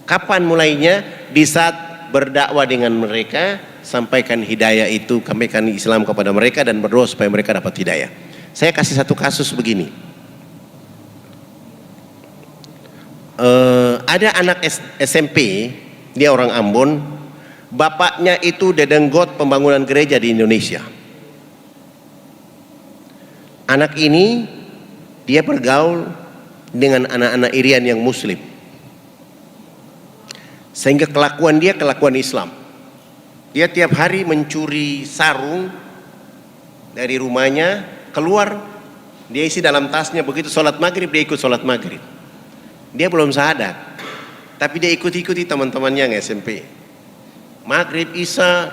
Kapan mulainya? Di saat berdakwah dengan mereka, sampaikan hidayah itu, sampaikan Islam kepada mereka dan berdoa supaya mereka dapat hidayah. Saya kasih satu kasus begini. Ada anak SMP, dia orang Ambon, bapaknya itu dedenggot pembangunan gereja di Indonesia. Anak ini dia bergaul dengan anak-anak Irian yang Muslim, sehingga kelakuan dia kelakuan Islam. Dia tiap hari mencuri sarung dari rumahnya, keluar dia isi dalam tasnya, begitu sholat maghrib dia ikut sholat maghrib. Dia belum syahadat, tapi dia ikuti teman-temannya yang SMP. Maghrib, Isya,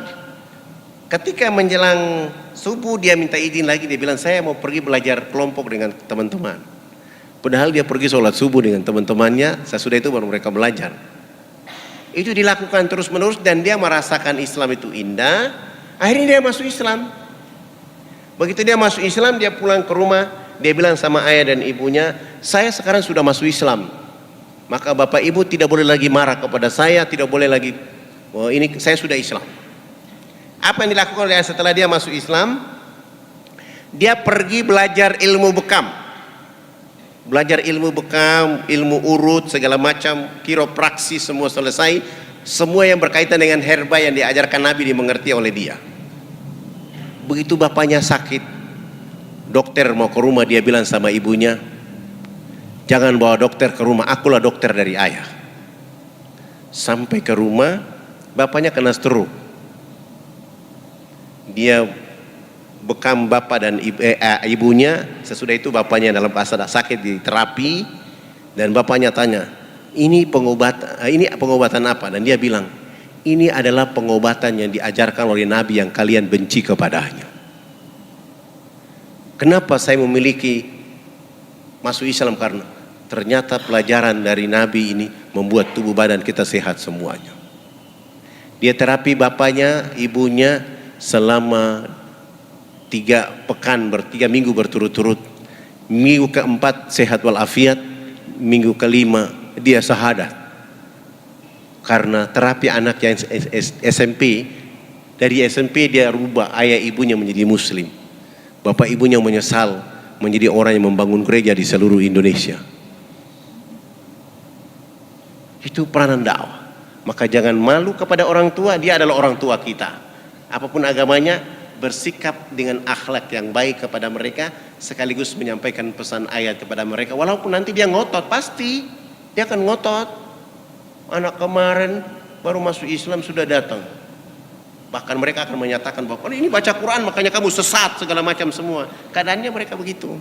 ketika menjelang subuh dia minta izin lagi, dia bilang saya mau pergi belajar kelompok dengan teman-teman. Padahal dia pergi sholat subuh dengan teman-temannya, sesudah itu baru mereka belajar. Itu dilakukan terus menerus dan dia merasakan Islam itu indah. Akhirnya dia masuk Islam. Begitu dia masuk Islam, dia pulang ke rumah, dia bilang sama ayah dan ibunya, saya sekarang sudah masuk Islam, maka bapak ibu tidak boleh lagi marah kepada saya, tidak boleh lagi, oh ini saya sudah Islam. Apa yang dilakukan oleh setelah dia masuk Islam? Dia pergi belajar ilmu bekam. Belajar ilmu bekam, ilmu urut, segala macam, kiropraksis, semua selesai. Semua yang berkaitan dengan herba yang diajarkan Nabi dimengerti oleh dia. Begitu bapaknya sakit, dokter mau ke rumah, dia bilang sama ibunya, jangan bawa dokter ke rumah, akulah dokter dari ayah. Sampai ke rumah, bapaknya kena stroke. Dia bekam bapak dan ibunya. Sesudah itu bapaknya dalam keadaan sakit di terapi, dan bapaknya tanya, ini pengobatan apa? Dan dia bilang, ini adalah pengobatan yang diajarkan oleh Nabi yang kalian benci kepadanya. Kenapa saya memiliki masuk Islam? Karena ternyata pelajaran dari Nabi ini membuat tubuh badan kita sehat semuanya. Dia terapi bapaknya, ibunya selama 3 minggu berturut-turut. Minggu keempat sehat walafiat, minggu kelima dia syahadat. Karena terapi anak yang SMP, dari SMP dia rubah ayah ibunya menjadi Muslim. Bapak ibunya menyesal menjadi orang yang membangun gereja di seluruh Indonesia. Itu peranan dakwah. Maka jangan malu kepada orang tua, dia adalah orang tua kita. Apapun agamanya, bersikap dengan akhlak yang baik kepada mereka, sekaligus menyampaikan pesan ayat kepada mereka. Walaupun nanti dia ngotot, pasti dia akan ngotot. Anak kemarin baru masuk Islam sudah datang. Bahkan mereka akan menyatakan bahwa ini baca Quran makanya kamu sesat, segala macam semua. Keadaannya mereka begitu.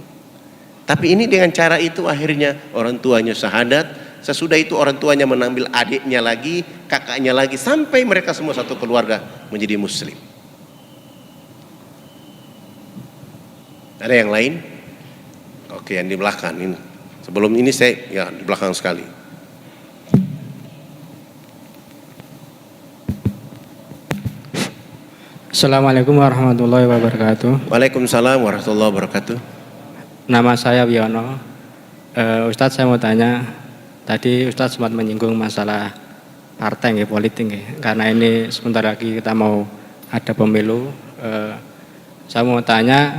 Tapi ini dengan cara itu akhirnya orang tuanya syahadat. Sesudah itu orang tuanya menambil adiknya lagi, kakaknya lagi, sampai mereka semua satu keluarga menjadi Muslim. Ada yang lain? Oke, yang di belakang ini. Sebelum ini saya ya di belakang sekali. Assalamualaikum warahmatullahi wabarakatuh. Waalaikumsalam warahmatullahi wabarakatuh. Nama saya Wiono. Ustadz, saya mau tanya, tadi Ustadz sempat menyinggung masalah partai nggih, politik nggih. Karena ini sebentar lagi kita mau ada pemilu. Saya mau tanya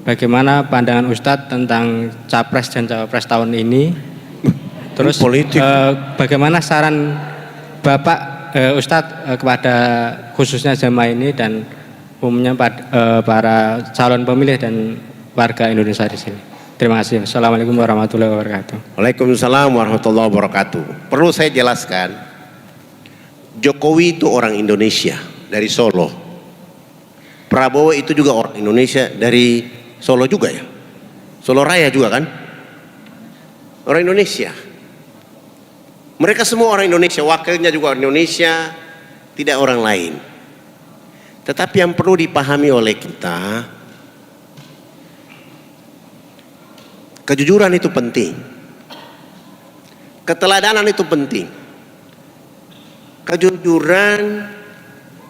bagaimana pandangan Ustadz tentang capres dan cawapres tahun ini. Terus bagaimana saran Bapak Ustadz kepada khususnya jamaah ini dan umumnya para calon pemilih dan warga Indonesia di sini. Terima kasih. Assalamualaikum warahmatullahi wabarakatuh. Waalaikumsalam warahmatullahi wabarakatuh. Perlu saya jelaskan, Jokowi itu orang Indonesia dari Solo. Prabowo itu juga orang Indonesia dari Solo juga ya. Solo Raya juga kan? Orang Indonesia. Mereka semua orang Indonesia, wakilnya juga orang Indonesia, tidak orang lain. Tetapi yang perlu dipahami oleh kita, kejujuran itu penting. Keteladanan itu penting. Kejujuran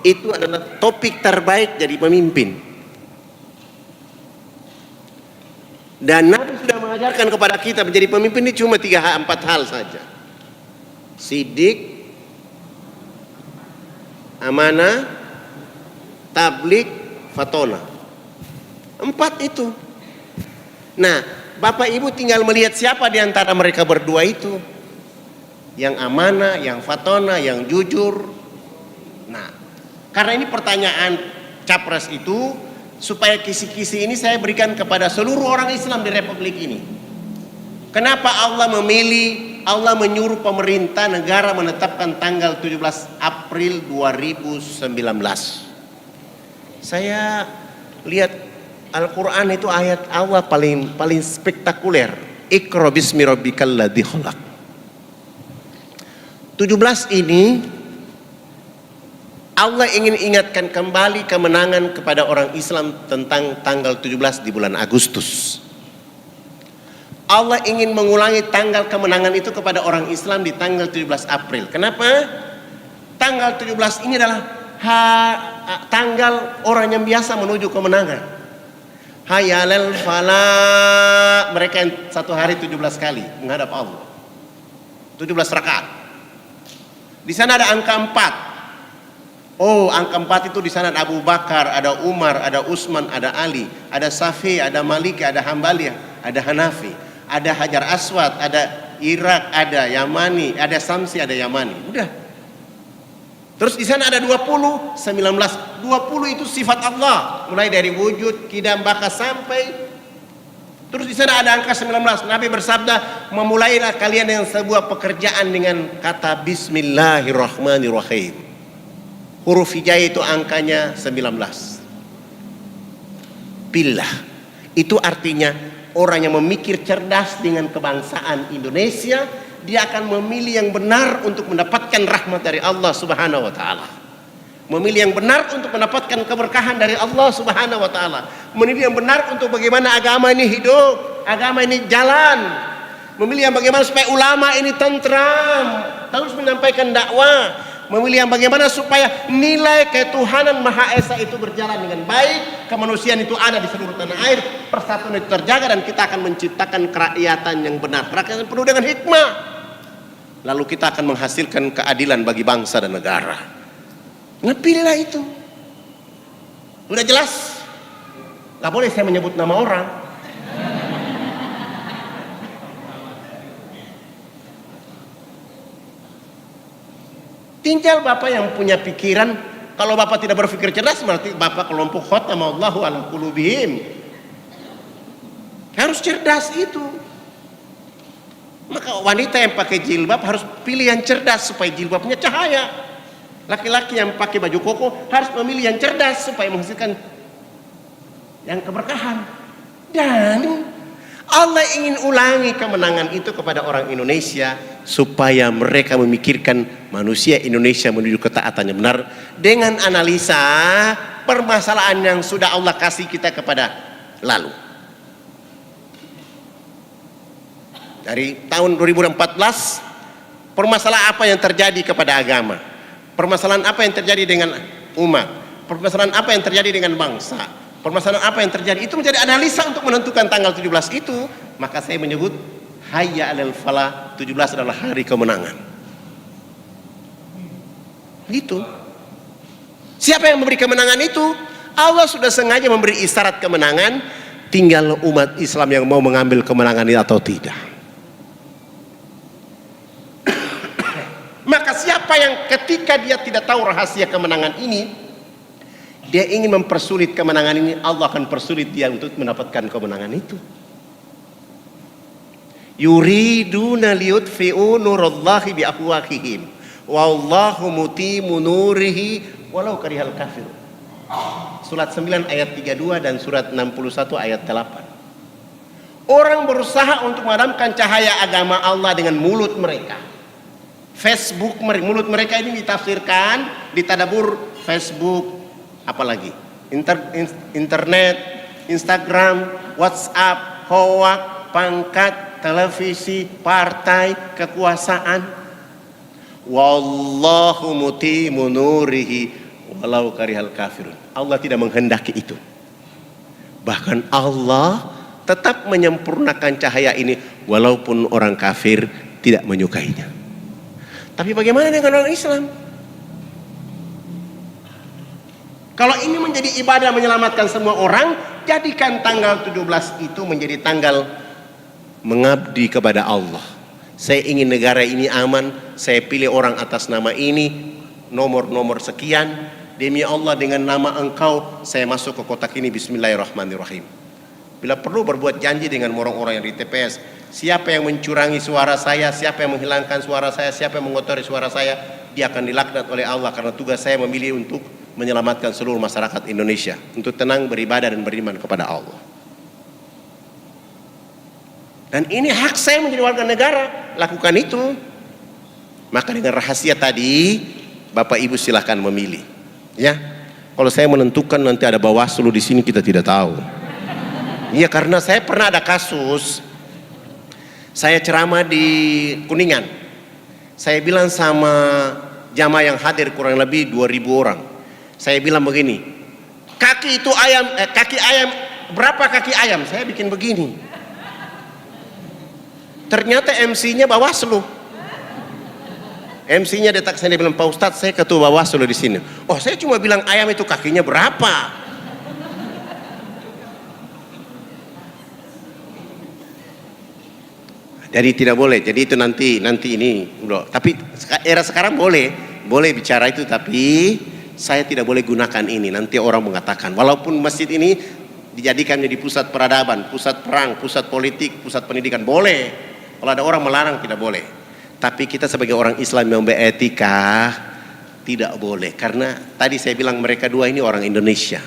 itu adalah topik terbaik jadi pemimpin. Dan Nabi sudah mengajarkan kepada kita menjadi pemimpin ini cuma 4 hal saja. Sidik, amanah, tablik, fatona. 4 itu. Nah, Bapak Ibu tinggal melihat siapa di antara mereka berdua itu. Yang amanah, yang fatona, yang jujur. Nah, karena ini pertanyaan capres itu, supaya kisi-kisi ini saya berikan kepada seluruh orang Islam di Republik ini. Kenapa Allah menyuruh pemerintah negara menetapkan tanggal 17 April 2019. Saya lihat Al-Quran itu ayat Allah paling spektakuler. Iqra bismi rabbikal ladzi khalaq. 17 ini Allah ingin ingatkan kembali kemenangan kepada orang Islam tentang tanggal 17 di bulan Agustus. Allah ingin mengulangi tanggal kemenangan itu kepada orang Islam di tanggal 17 April. Kenapa? Tanggal 17 ini adalah tanggal orang yang biasa menuju kemenangan. Hayalal falah, mereka yang satu hari 17 kali menghadap Allah. 17 rakaat. Di sana ada angka 4. Oh, angka 4 itu di sana ada Abu Bakar, ada Umar, ada Utsman, ada Ali, ada Syafi'i, ada Maliki, ada Hambali, ada Hanafi. Ada Hajar Aswad, ada Irak, ada Yamani, ada Samsi, ada Yamani. Udah. Terus di sana ada 20, 19. 20 itu sifat Allah, mulai dari wujud, kidam, baka sampai. Terus di sana ada angka 19. Nabi bersabda, memulailah kalian dengan sebuah pekerjaan dengan kata Bismillahirrahmanirrahim. Huruf hijaiyah itu angkanya 19. Billah. Itu artinya orang yang memikir cerdas dengan kebangsaan Indonesia, dia akan memilih yang benar untuk mendapatkan rahmat dari Allah Subhanahu wa taala. Memilih yang benar untuk mendapatkan keberkahan dari Allah Subhanahu wa taala. Memilih yang benar untuk bagaimana agama ini hidup, agama ini jalan. Memilih yang bagaimana supaya ulama ini tentram, terus menyampaikan dakwah. Memilih yang bagaimana supaya nilai ketuhanan Maha Esa itu berjalan dengan baik, kemanusiaan itu ada di seluruh tanah air, persatuan itu terjaga, dan kita akan menciptakan kerakyatan yang benar, kerakyatan penuh dengan hikmah. Lalu kita akan menghasilkan keadilan bagi bangsa dan negara. Pilihlah itu. Udah jelas? Gak boleh saya menyebut nama orang. Tinggal Bapak yang punya pikiran. Kalau Bapak tidak berpikir cerdas, berarti Bapak kelompok khatama Allahu ala qulubihim. Harus cerdas itu. Maka wanita yang pakai jilbab harus pilih yang cerdas supaya jilbabnya cahaya. Laki-laki yang pakai baju koko harus memilih yang cerdas supaya menghasilkan yang keberkahan. Dan Allah ingin ulangi kemenangan itu kepada orang Indonesia supaya mereka memikirkan manusia Indonesia menuju ketaatan yang benar dengan analisa permasalahan yang sudah Allah kasih kita kepada lalu. Dari tahun 2014, permasalahan apa yang terjadi kepada agama? Permasalahan apa yang terjadi dengan umat? permasalahan apa yang terjadi dengan bangsa, permasalahan apa yang terjadi, itu menjadi analisa untuk menentukan tanggal 17 itu. Maka saya menyebut hayya 'alal falah, 17 adalah hari kemenangan. Gitu. Siapa yang memberi kemenangan itu? Allah sudah sengaja memberi isyarat kemenangan, tinggal umat Islam yang mau mengambil kemenangan ini atau tidak. Maka siapa yang ketika dia tidak tahu rahasia kemenangan ini, dia ingin mempersulit kemenangan ini, Allah akan persulit dia untuk mendapatkan kemenangan itu. Yuriduna liyutfi'u nurallahi bi afwahihim wallahu mutimmu nurihi walau karihal kafir. Surat 9 ayat 32 dan surat 61 ayat 8. Orang berusaha untuk memadamkan cahaya agama Allah dengan mulut mereka. Facebook, mulut mereka ini ditafsirkan, ditadabur Facebook, apalagi internet, Instagram, WhatsApp, hoak, pangkat, televisi, partai, kekuasaan. Wallahu mutimmu nurihi walau karihal kafirun. Allah tidak menghendaki itu. Bahkan Allah tetap menyempurnakan cahaya ini walaupun orang kafir tidak menyukainya. Tapi bagaimana dengan orang Islam? Kalau ini menjadi ibadah menyelamatkan semua orang, jadikan tanggal 17 itu menjadi tanggal mengabdi kepada Allah. Saya ingin negara ini aman, saya pilih orang atas nama ini, nomor sekian, demi Allah dengan nama engkau saya masuk ke kotak ini, bismillahirrahmanirrahim. Bila perlu berbuat janji dengan orang-orang yang di TPS, siapa yang mencurangi suara saya, siapa yang menghilangkan suara saya, siapa yang mengotori suara saya, dia akan dilaknat oleh Allah, karena tugas saya memilih untuk menyelamatkan seluruh masyarakat Indonesia untuk tenang beribadah dan beriman kepada Allah. Dan ini hak saya menjadi warga negara, lakukan itu. Maka dengan rahasia tadi, Bapak Ibu silahkan memilih. Ya, kalau saya menentukan nanti ada Bawaslu di sini kita tidak tahu. Iya, karena saya pernah ada kasus, saya ceramah di Kuningan. Saya bilang sama jamaah yang hadir kurang lebih 2.000 orang. Saya bilang begini, kaki itu ayam, kaki ayam, berapa kaki ayam? Saya bikin begini. Ternyata MC-nya Bawaslu. MC-nya detak saya, dia bilang, Pak Ustadz, saya ketua Bawaslu di sini. Oh, saya cuma bilang ayam itu kakinya berapa? Jadi tidak boleh. Jadi itu nanti ini, tapi era sekarang boleh bicara itu, tapi saya tidak boleh gunakan ini. Nanti orang mengatakan, walaupun masjid ini dijadikan menjadi pusat peradaban, pusat perang, pusat politik, pusat pendidikan, boleh. Kalau ada orang melarang tidak boleh. Tapi kita sebagai orang Islam yang beretika tidak boleh. Karena tadi saya bilang mereka dua ini orang Indonesia.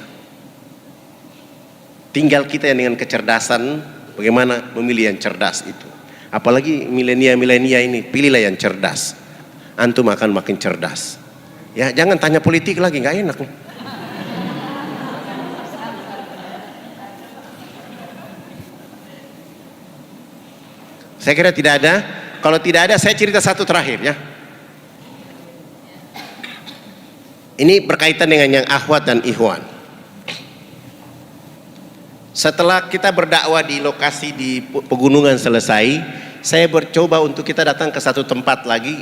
Tinggal kita yang dengan kecerdasan bagaimana memilih yang cerdas itu. Apalagi milenia ini, pilihlah yang cerdas. Antum akan makin cerdas. Ya, jangan tanya politik lagi, nggak enak. Saya kira tidak ada. Kalau tidak ada, saya cerita satu terakhir ya. Ini berkaitan dengan yang akhwat dan ikhwan. Setelah kita berdakwah di lokasi di pegunungan selesai, saya bercoba untuk kita datang ke satu tempat lagi.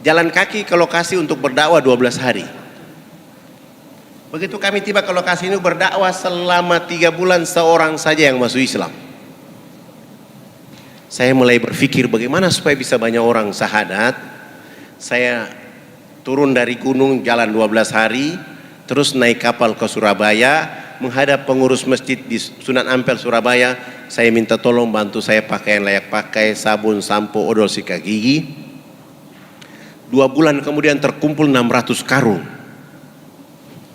Jalan kaki ke lokasi untuk berdakwah 12 hari. Begitu kami tiba ke lokasi ini, berdakwah selama 3 bulan seorang saja yang masuk Islam. Saya mulai berpikir bagaimana supaya bisa banyak orang syahadat. Saya turun dari gunung, jalan 12 hari, terus naik kapal ke Surabaya, menghadap pengurus masjid di Sunan Ampel Surabaya. Saya minta tolong bantu saya pakaian layak pakai, sabun, sampo, odol sikat gigi. 2 bulan kemudian terkumpul 600 karung,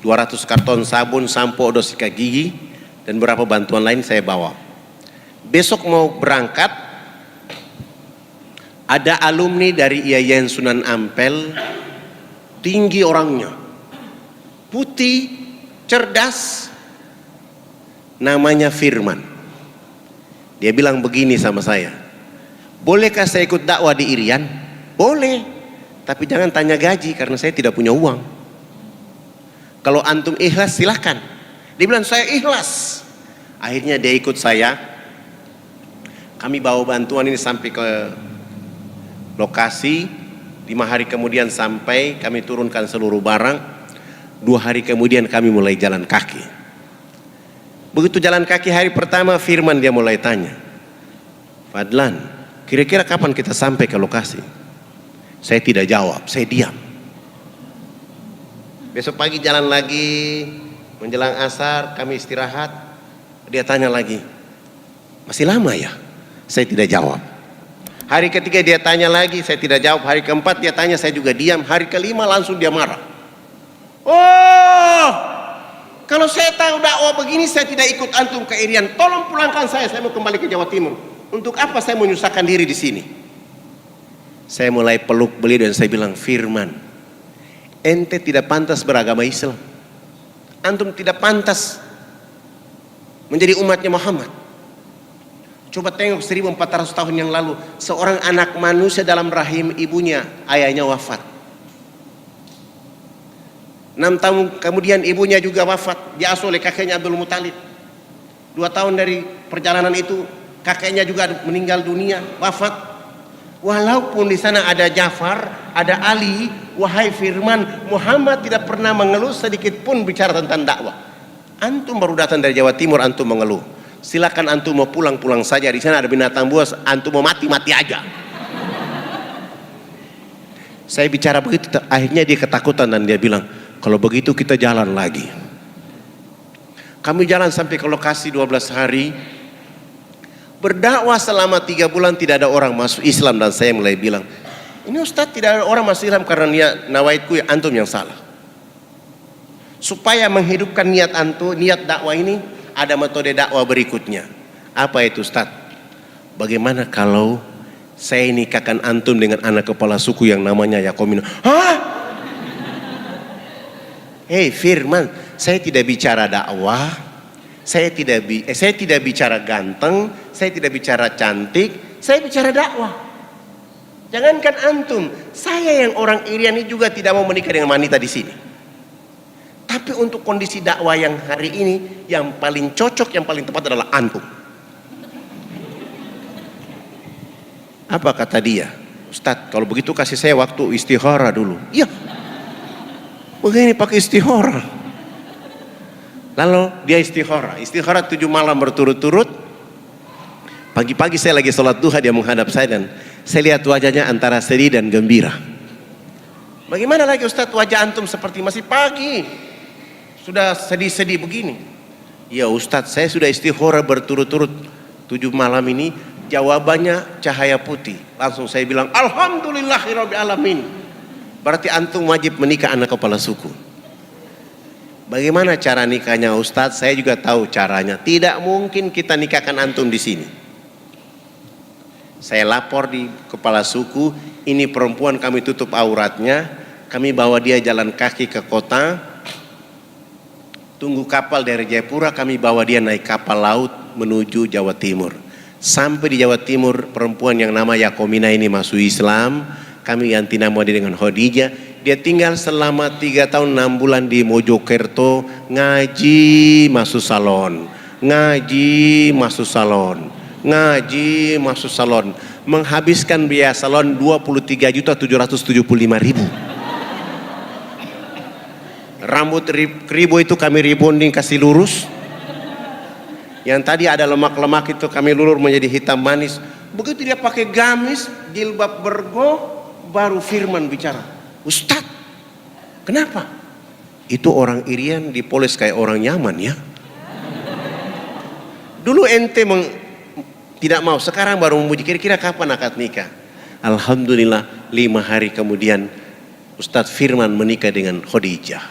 200 karton sabun, sampo, odol sikat gigi, dan beberapa bantuan lain saya bawa. Besok mau berangkat, ada alumni dari Yayasan Sunan Ampel, tinggi orangnya, putih, cerdas, namanya Firman. Dia bilang begini sama saya, bolehkah saya ikut dakwah di Irian? Boleh, tapi jangan tanya gaji karena saya tidak punya uang. Kalau antum ikhlas silahkan. Dia bilang saya ikhlas. Akhirnya dia ikut saya. Kami bawa bantuan ini sampai ke lokasi. 5 hari kemudian sampai, kami turunkan seluruh barang. 2 hari kemudian kami mulai jalan kaki. Begitu jalan kaki hari pertama, Firman dia mulai tanya, Fadlan, kira-kira kapan kita sampai ke lokasi? Saya tidak jawab, saya diam. Besok pagi jalan lagi, menjelang asar kami istirahat. Dia tanya lagi, masih lama ya? Saya tidak jawab. Hari ketiga dia tanya lagi, saya tidak jawab. Hari keempat dia tanya, saya juga diam. Hari kelima langsung dia marah. Oh, kalau saya tahu dakwah begini saya tidak ikut antum ke Irian. Tolong pulangkan saya mau kembali ke Jawa Timur. Untuk apa saya menyusahkan diri di sini? Saya mulai peluk beliau dan saya bilang, Firman, ente tidak pantas beragama Islam. Antum tidak pantas menjadi umatnya Muhammad. Coba tengok 1400 tahun yang lalu, seorang anak manusia dalam rahim ibunya, ayahnya wafat. 6 tahun kemudian ibunya juga wafat, diasuh oleh kakeknya Abdul Muthalib. 2 tahun dari perjalanan itu kakeknya juga meninggal dunia, wafat. Walaupun di sana ada Ja'far, ada Ali, wahai Firman, Muhammad tidak pernah mengeluh sedikit pun bicara tentang dakwah. Antum baru datang dari Jawa Timur, antum mengeluh. Silakan antum mau pulang saja, di sana ada binatang buas, antum mau mati aja. Saya bicara begitu, akhirnya dia ketakutan dan dia bilang, kalau begitu kita jalan lagi. Kami jalan sampai ke lokasi 12 hari. Berdakwah selama 3 bulan tidak ada orang masuk Islam dan saya mulai bilang, ini Ustaz tidak ada orang masuk Islam karena niat nawaitku ya, antum yang salah. Supaya menghidupkan niat antum, niat dakwah ini, ada metode dakwah berikutnya. Apa itu Ustaz? Bagaimana kalau saya nikahkan antum dengan anak kepala suku yang namanya Yakomino? Hah? Hei Firman, saya tidak bicara dakwah. Saya tidak bicara ganteng, saya tidak bicara cantik, saya bicara dakwah. Jangankan antum, saya yang orang Irian ini juga tidak mau menikah dengan wanita di sini. Tapi untuk kondisi dakwah yang hari ini, yang paling cocok, yang paling tepat adalah antum. Apa kata dia? Ustadz, kalau begitu kasih saya waktu istihara dulu. Iya, begini pakai istihara. Lalu dia istihara 7 malam berturut-turut. Pagi-pagi saya lagi sholat duha, dia menghadap saya dan saya lihat wajahnya antara sedih dan gembira. Bagaimana lagi Ustadz wajah antum seperti masih pagi, sudah sedih-sedih begini? Ya Ustadz, saya sudah istihara berturut-turut 7 malam ini, jawabannya cahaya putih. Langsung saya bilang, Alhamdulillahirabbil alamin. Berarti antum wajib menikah anak kepala suku. Bagaimana cara nikahnya Ustadz? Saya juga tahu caranya. Tidak mungkin kita nikahkan antum di sini. Saya lapor di kepala suku, ini perempuan kami tutup auratnya, kami bawa dia jalan kaki ke kota, tunggu kapal dari Jayapura, kami bawa dia naik kapal laut menuju Jawa Timur. Sampai di Jawa Timur, perempuan yang nama Yakomina ini masuk Islam, kami ganti nama dia dengan Khadijah. Dia tinggal selama 3 tahun 6 bulan di Mojokerto, ngaji masuk salon, ngaji masuk salon, ngaji masuk salon, menghabiskan biaya salon 23.775.000. Rambut kribo itu kami rebonding kasih lurus. Yang tadi ada lemak-lemak itu kami lulur menjadi hitam manis. Begitu dia pakai gamis, jilbab bergo, baru Firman bicara. Ustadz, kenapa? Itu orang Irian dipoles kayak orang Yaman ya. Dulu ente tidak mau, sekarang baru memuji. Kira-kira kapan akad nikah? Alhamdulillah 5 hari kemudian Ustadz Firman menikah dengan Khadijah.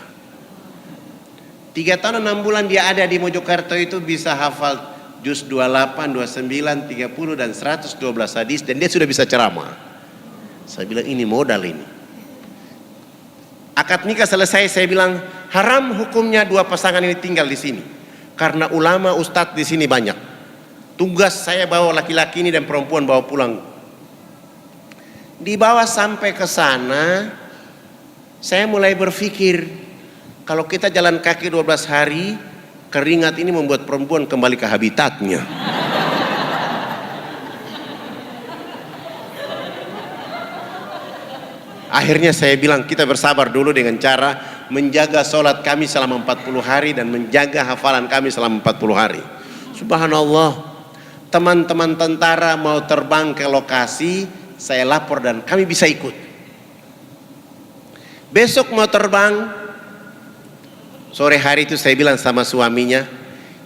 3 tahun 6 bulan dia ada di Mojokerto itu bisa hafal juz 28, 29, 30 dan 112 hadis dan dia sudah bisa ceramah. Saya bilang ini modal ini. Akad nikah selesai, saya bilang haram hukumnya 2 pasangan ini tinggal di sini. Karena ulama ustadz di sini banyak. Tugas saya bawa laki-laki ini dan perempuan bawa pulang. Dibawa sampai ke sana, saya mulai berpikir Kalau kita jalan kaki 12 hari, keringat ini membuat perempuan kembali ke habitatnya. Akhirnya saya bilang kita bersabar dulu dengan cara menjaga sholat kami selama 40 hari dan menjaga hafalan kami selama 40 hari. Subhanallah, teman-teman tentara mau terbang ke lokasi, saya lapor dan kami bisa ikut. Besok mau terbang, sore hari itu saya bilang sama suaminya,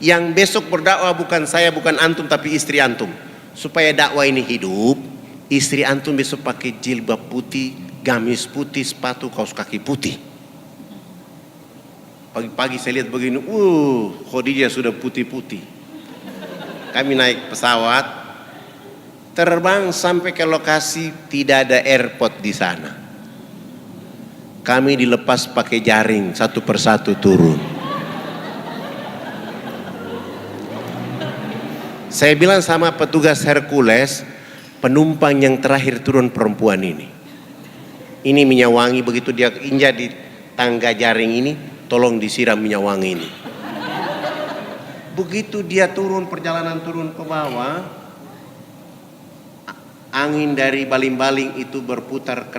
yang besok berdakwah bukan saya, bukan antum, tapi istri antum. Supaya dakwah ini hidup, istri antum besok pakai jilbab putih, gamis putih, sepatu, kaos kaki putih. Pagi-pagi saya lihat begini, Khadijah sudah putih-putih. Kami naik pesawat, terbang sampai ke lokasi, tidak ada airport di sana. Kami dilepas pakai jaring, satu persatu turun. Saya bilang sama petugas Hercules, penumpang yang terakhir turun perempuan ini. Ini minyak wangi, begitu dia injak di tangga jaring ini, tolong disiram minyak wangi ini. Begitu dia turun, perjalanan turun ke bawah, angin dari baling-baling itu berputar,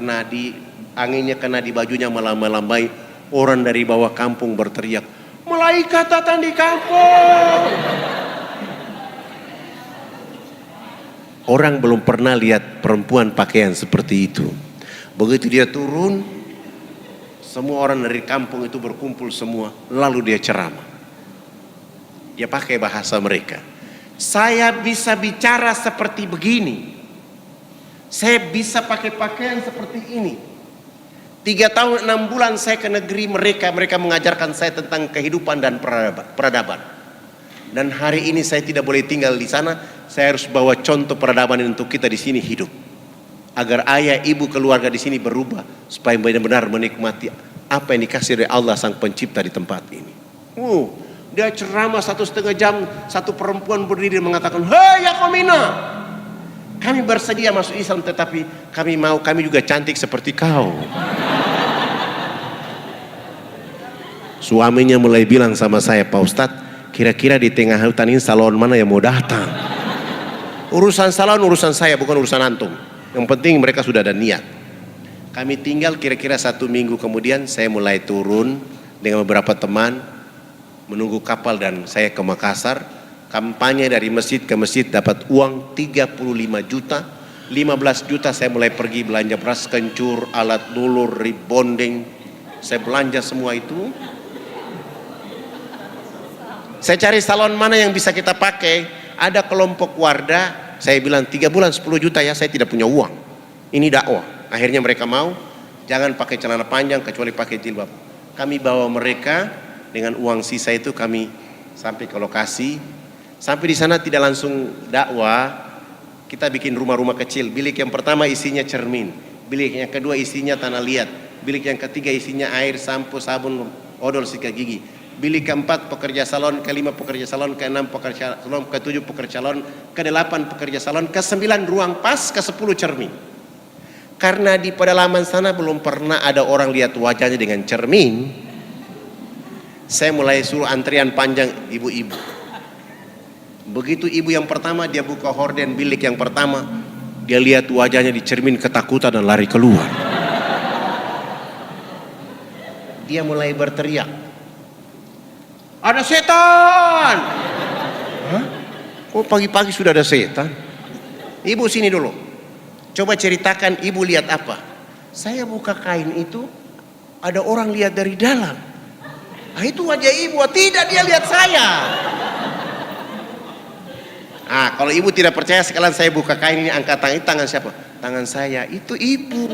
anginnya kena di bajunya, melambai. Orang dari bawah kampung berteriak, malaikat datang di kampung. Orang belum pernah lihat perempuan pakaian seperti itu. Begitu dia turun, semua orang dari kampung itu berkumpul semua, lalu dia ceramah. Dia pakai bahasa mereka. Saya bisa bicara seperti begini. Saya bisa pakai pakaian seperti ini. 3 tahun 6 bulan saya ke negeri mereka mengajarkan saya tentang kehidupan dan peradaban. Dan hari ini saya tidak boleh tinggal di sana, saya harus bawa contoh peradaban untuk kita di sini hidup. Agar ayah, ibu, keluarga di sini berubah supaya benar-benar menikmati apa yang dikasih oleh Allah Sang Pencipta di tempat ini. Dia ceramah 1,5 jam, satu perempuan berdiri mengatakan, "Hei Yakomina, kami bersedia masuk Islam, tetapi kami juga cantik seperti kau." Suaminya mulai bilang sama saya, "Pak Ustadz, kira-kira di tengah hutan ini salon mana yang mau datang?" Urusan salon urusan saya, bukan urusan antum. Yang penting mereka sudah ada niat. Kami tinggal kira-kira 1 minggu kemudian, saya mulai turun dengan beberapa teman menunggu kapal dan saya ke Makassar. Kampanye dari masjid ke masjid, dapat uang 35 juta. 15 juta saya mulai pergi belanja beras kencur, alat dulur, rebonding. Saya belanja semua itu. Saya cari salon mana yang bisa kita pakai. Ada kelompok Wardah. Saya bilang 3 bulan 10 juta ya, saya tidak punya uang. Ini dakwah. Akhirnya mereka mau, jangan pakai celana panjang kecuali pakai jilbab. Kami bawa mereka dengan uang sisa itu, kami sampai ke lokasi. Sampai di sana tidak langsung dakwah, kita bikin rumah-rumah kecil. Bilik yang pertama isinya cermin, bilik yang kedua isinya tanah liat, bilik yang ketiga isinya air, sampo, sabun, odol sikat gigi. Bilik keempat pekerja salon, kelima pekerja salon, keenam pekerja salon, ketujuh pekerja salon, kedelapan pekerja salon, ke-9 ruang pas, ke-10 cermin. Karena di pedalaman sana belum pernah ada orang lihat wajahnya dengan cermin, saya mulai suruh antrian panjang ibu-ibu. Begitu ibu yang pertama, dia buka horden bilik yang pertama, dia lihat wajahnya di cermin, ketakutan dan lari keluar. Dia mulai berteriak, "Ada setan!" Hah? Kok pagi-pagi sudah ada setan? "Ibu sini dulu, coba ceritakan ibu lihat apa." Saya buka kain itu, ada orang lihat dari dalam. Itu wajah ibu. Tidak, dia lihat saya. Kalau ibu tidak percaya, sekalian saya buka kain ini, angkat tangan. Ini tangan siapa? Tangan saya. Itu ibu.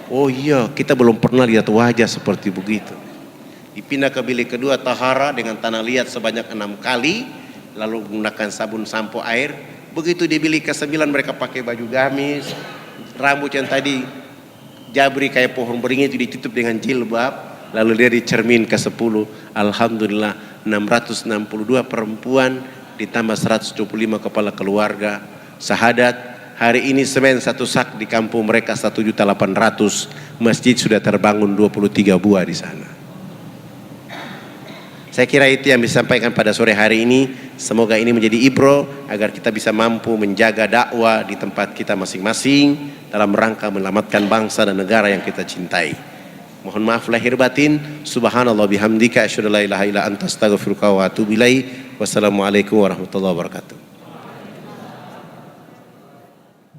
Oh iya, kita belum pernah lihat wajah seperti begitu. Dipindah ke bilik kedua, tahara dengan tanah liat sebanyak 6 kali, lalu menggunakan sabun, sampo, air. Begitu di bilik ke-9 mereka pakai baju gamis, rambut yang tadi jabri kayak pohon beringin itu ditutup dengan jilbab, lalu dia di cermin ke-10. Alhamdulillah 662 perempuan ditambah 125 kepala keluarga syahadat. Hari ini semen 1 sak di kampung mereka 1.800.000. Masjid sudah terbangun 23 buah di sana. Saya kira itu yang bisa disampaikan pada sore hari ini. Semoga ini menjadi ibro agar kita bisa mampu menjaga dakwah di tempat kita masing-masing dalam rangka menyelamatkan bangsa dan negara yang kita cintai. Mohon maaf lahir batin. Subhanallah bihamdika asyhadu an la ilaha illa anta astaghfiruka wa atubu ilaik. Wassalamualaikum warahmatullahi wabarakatuh.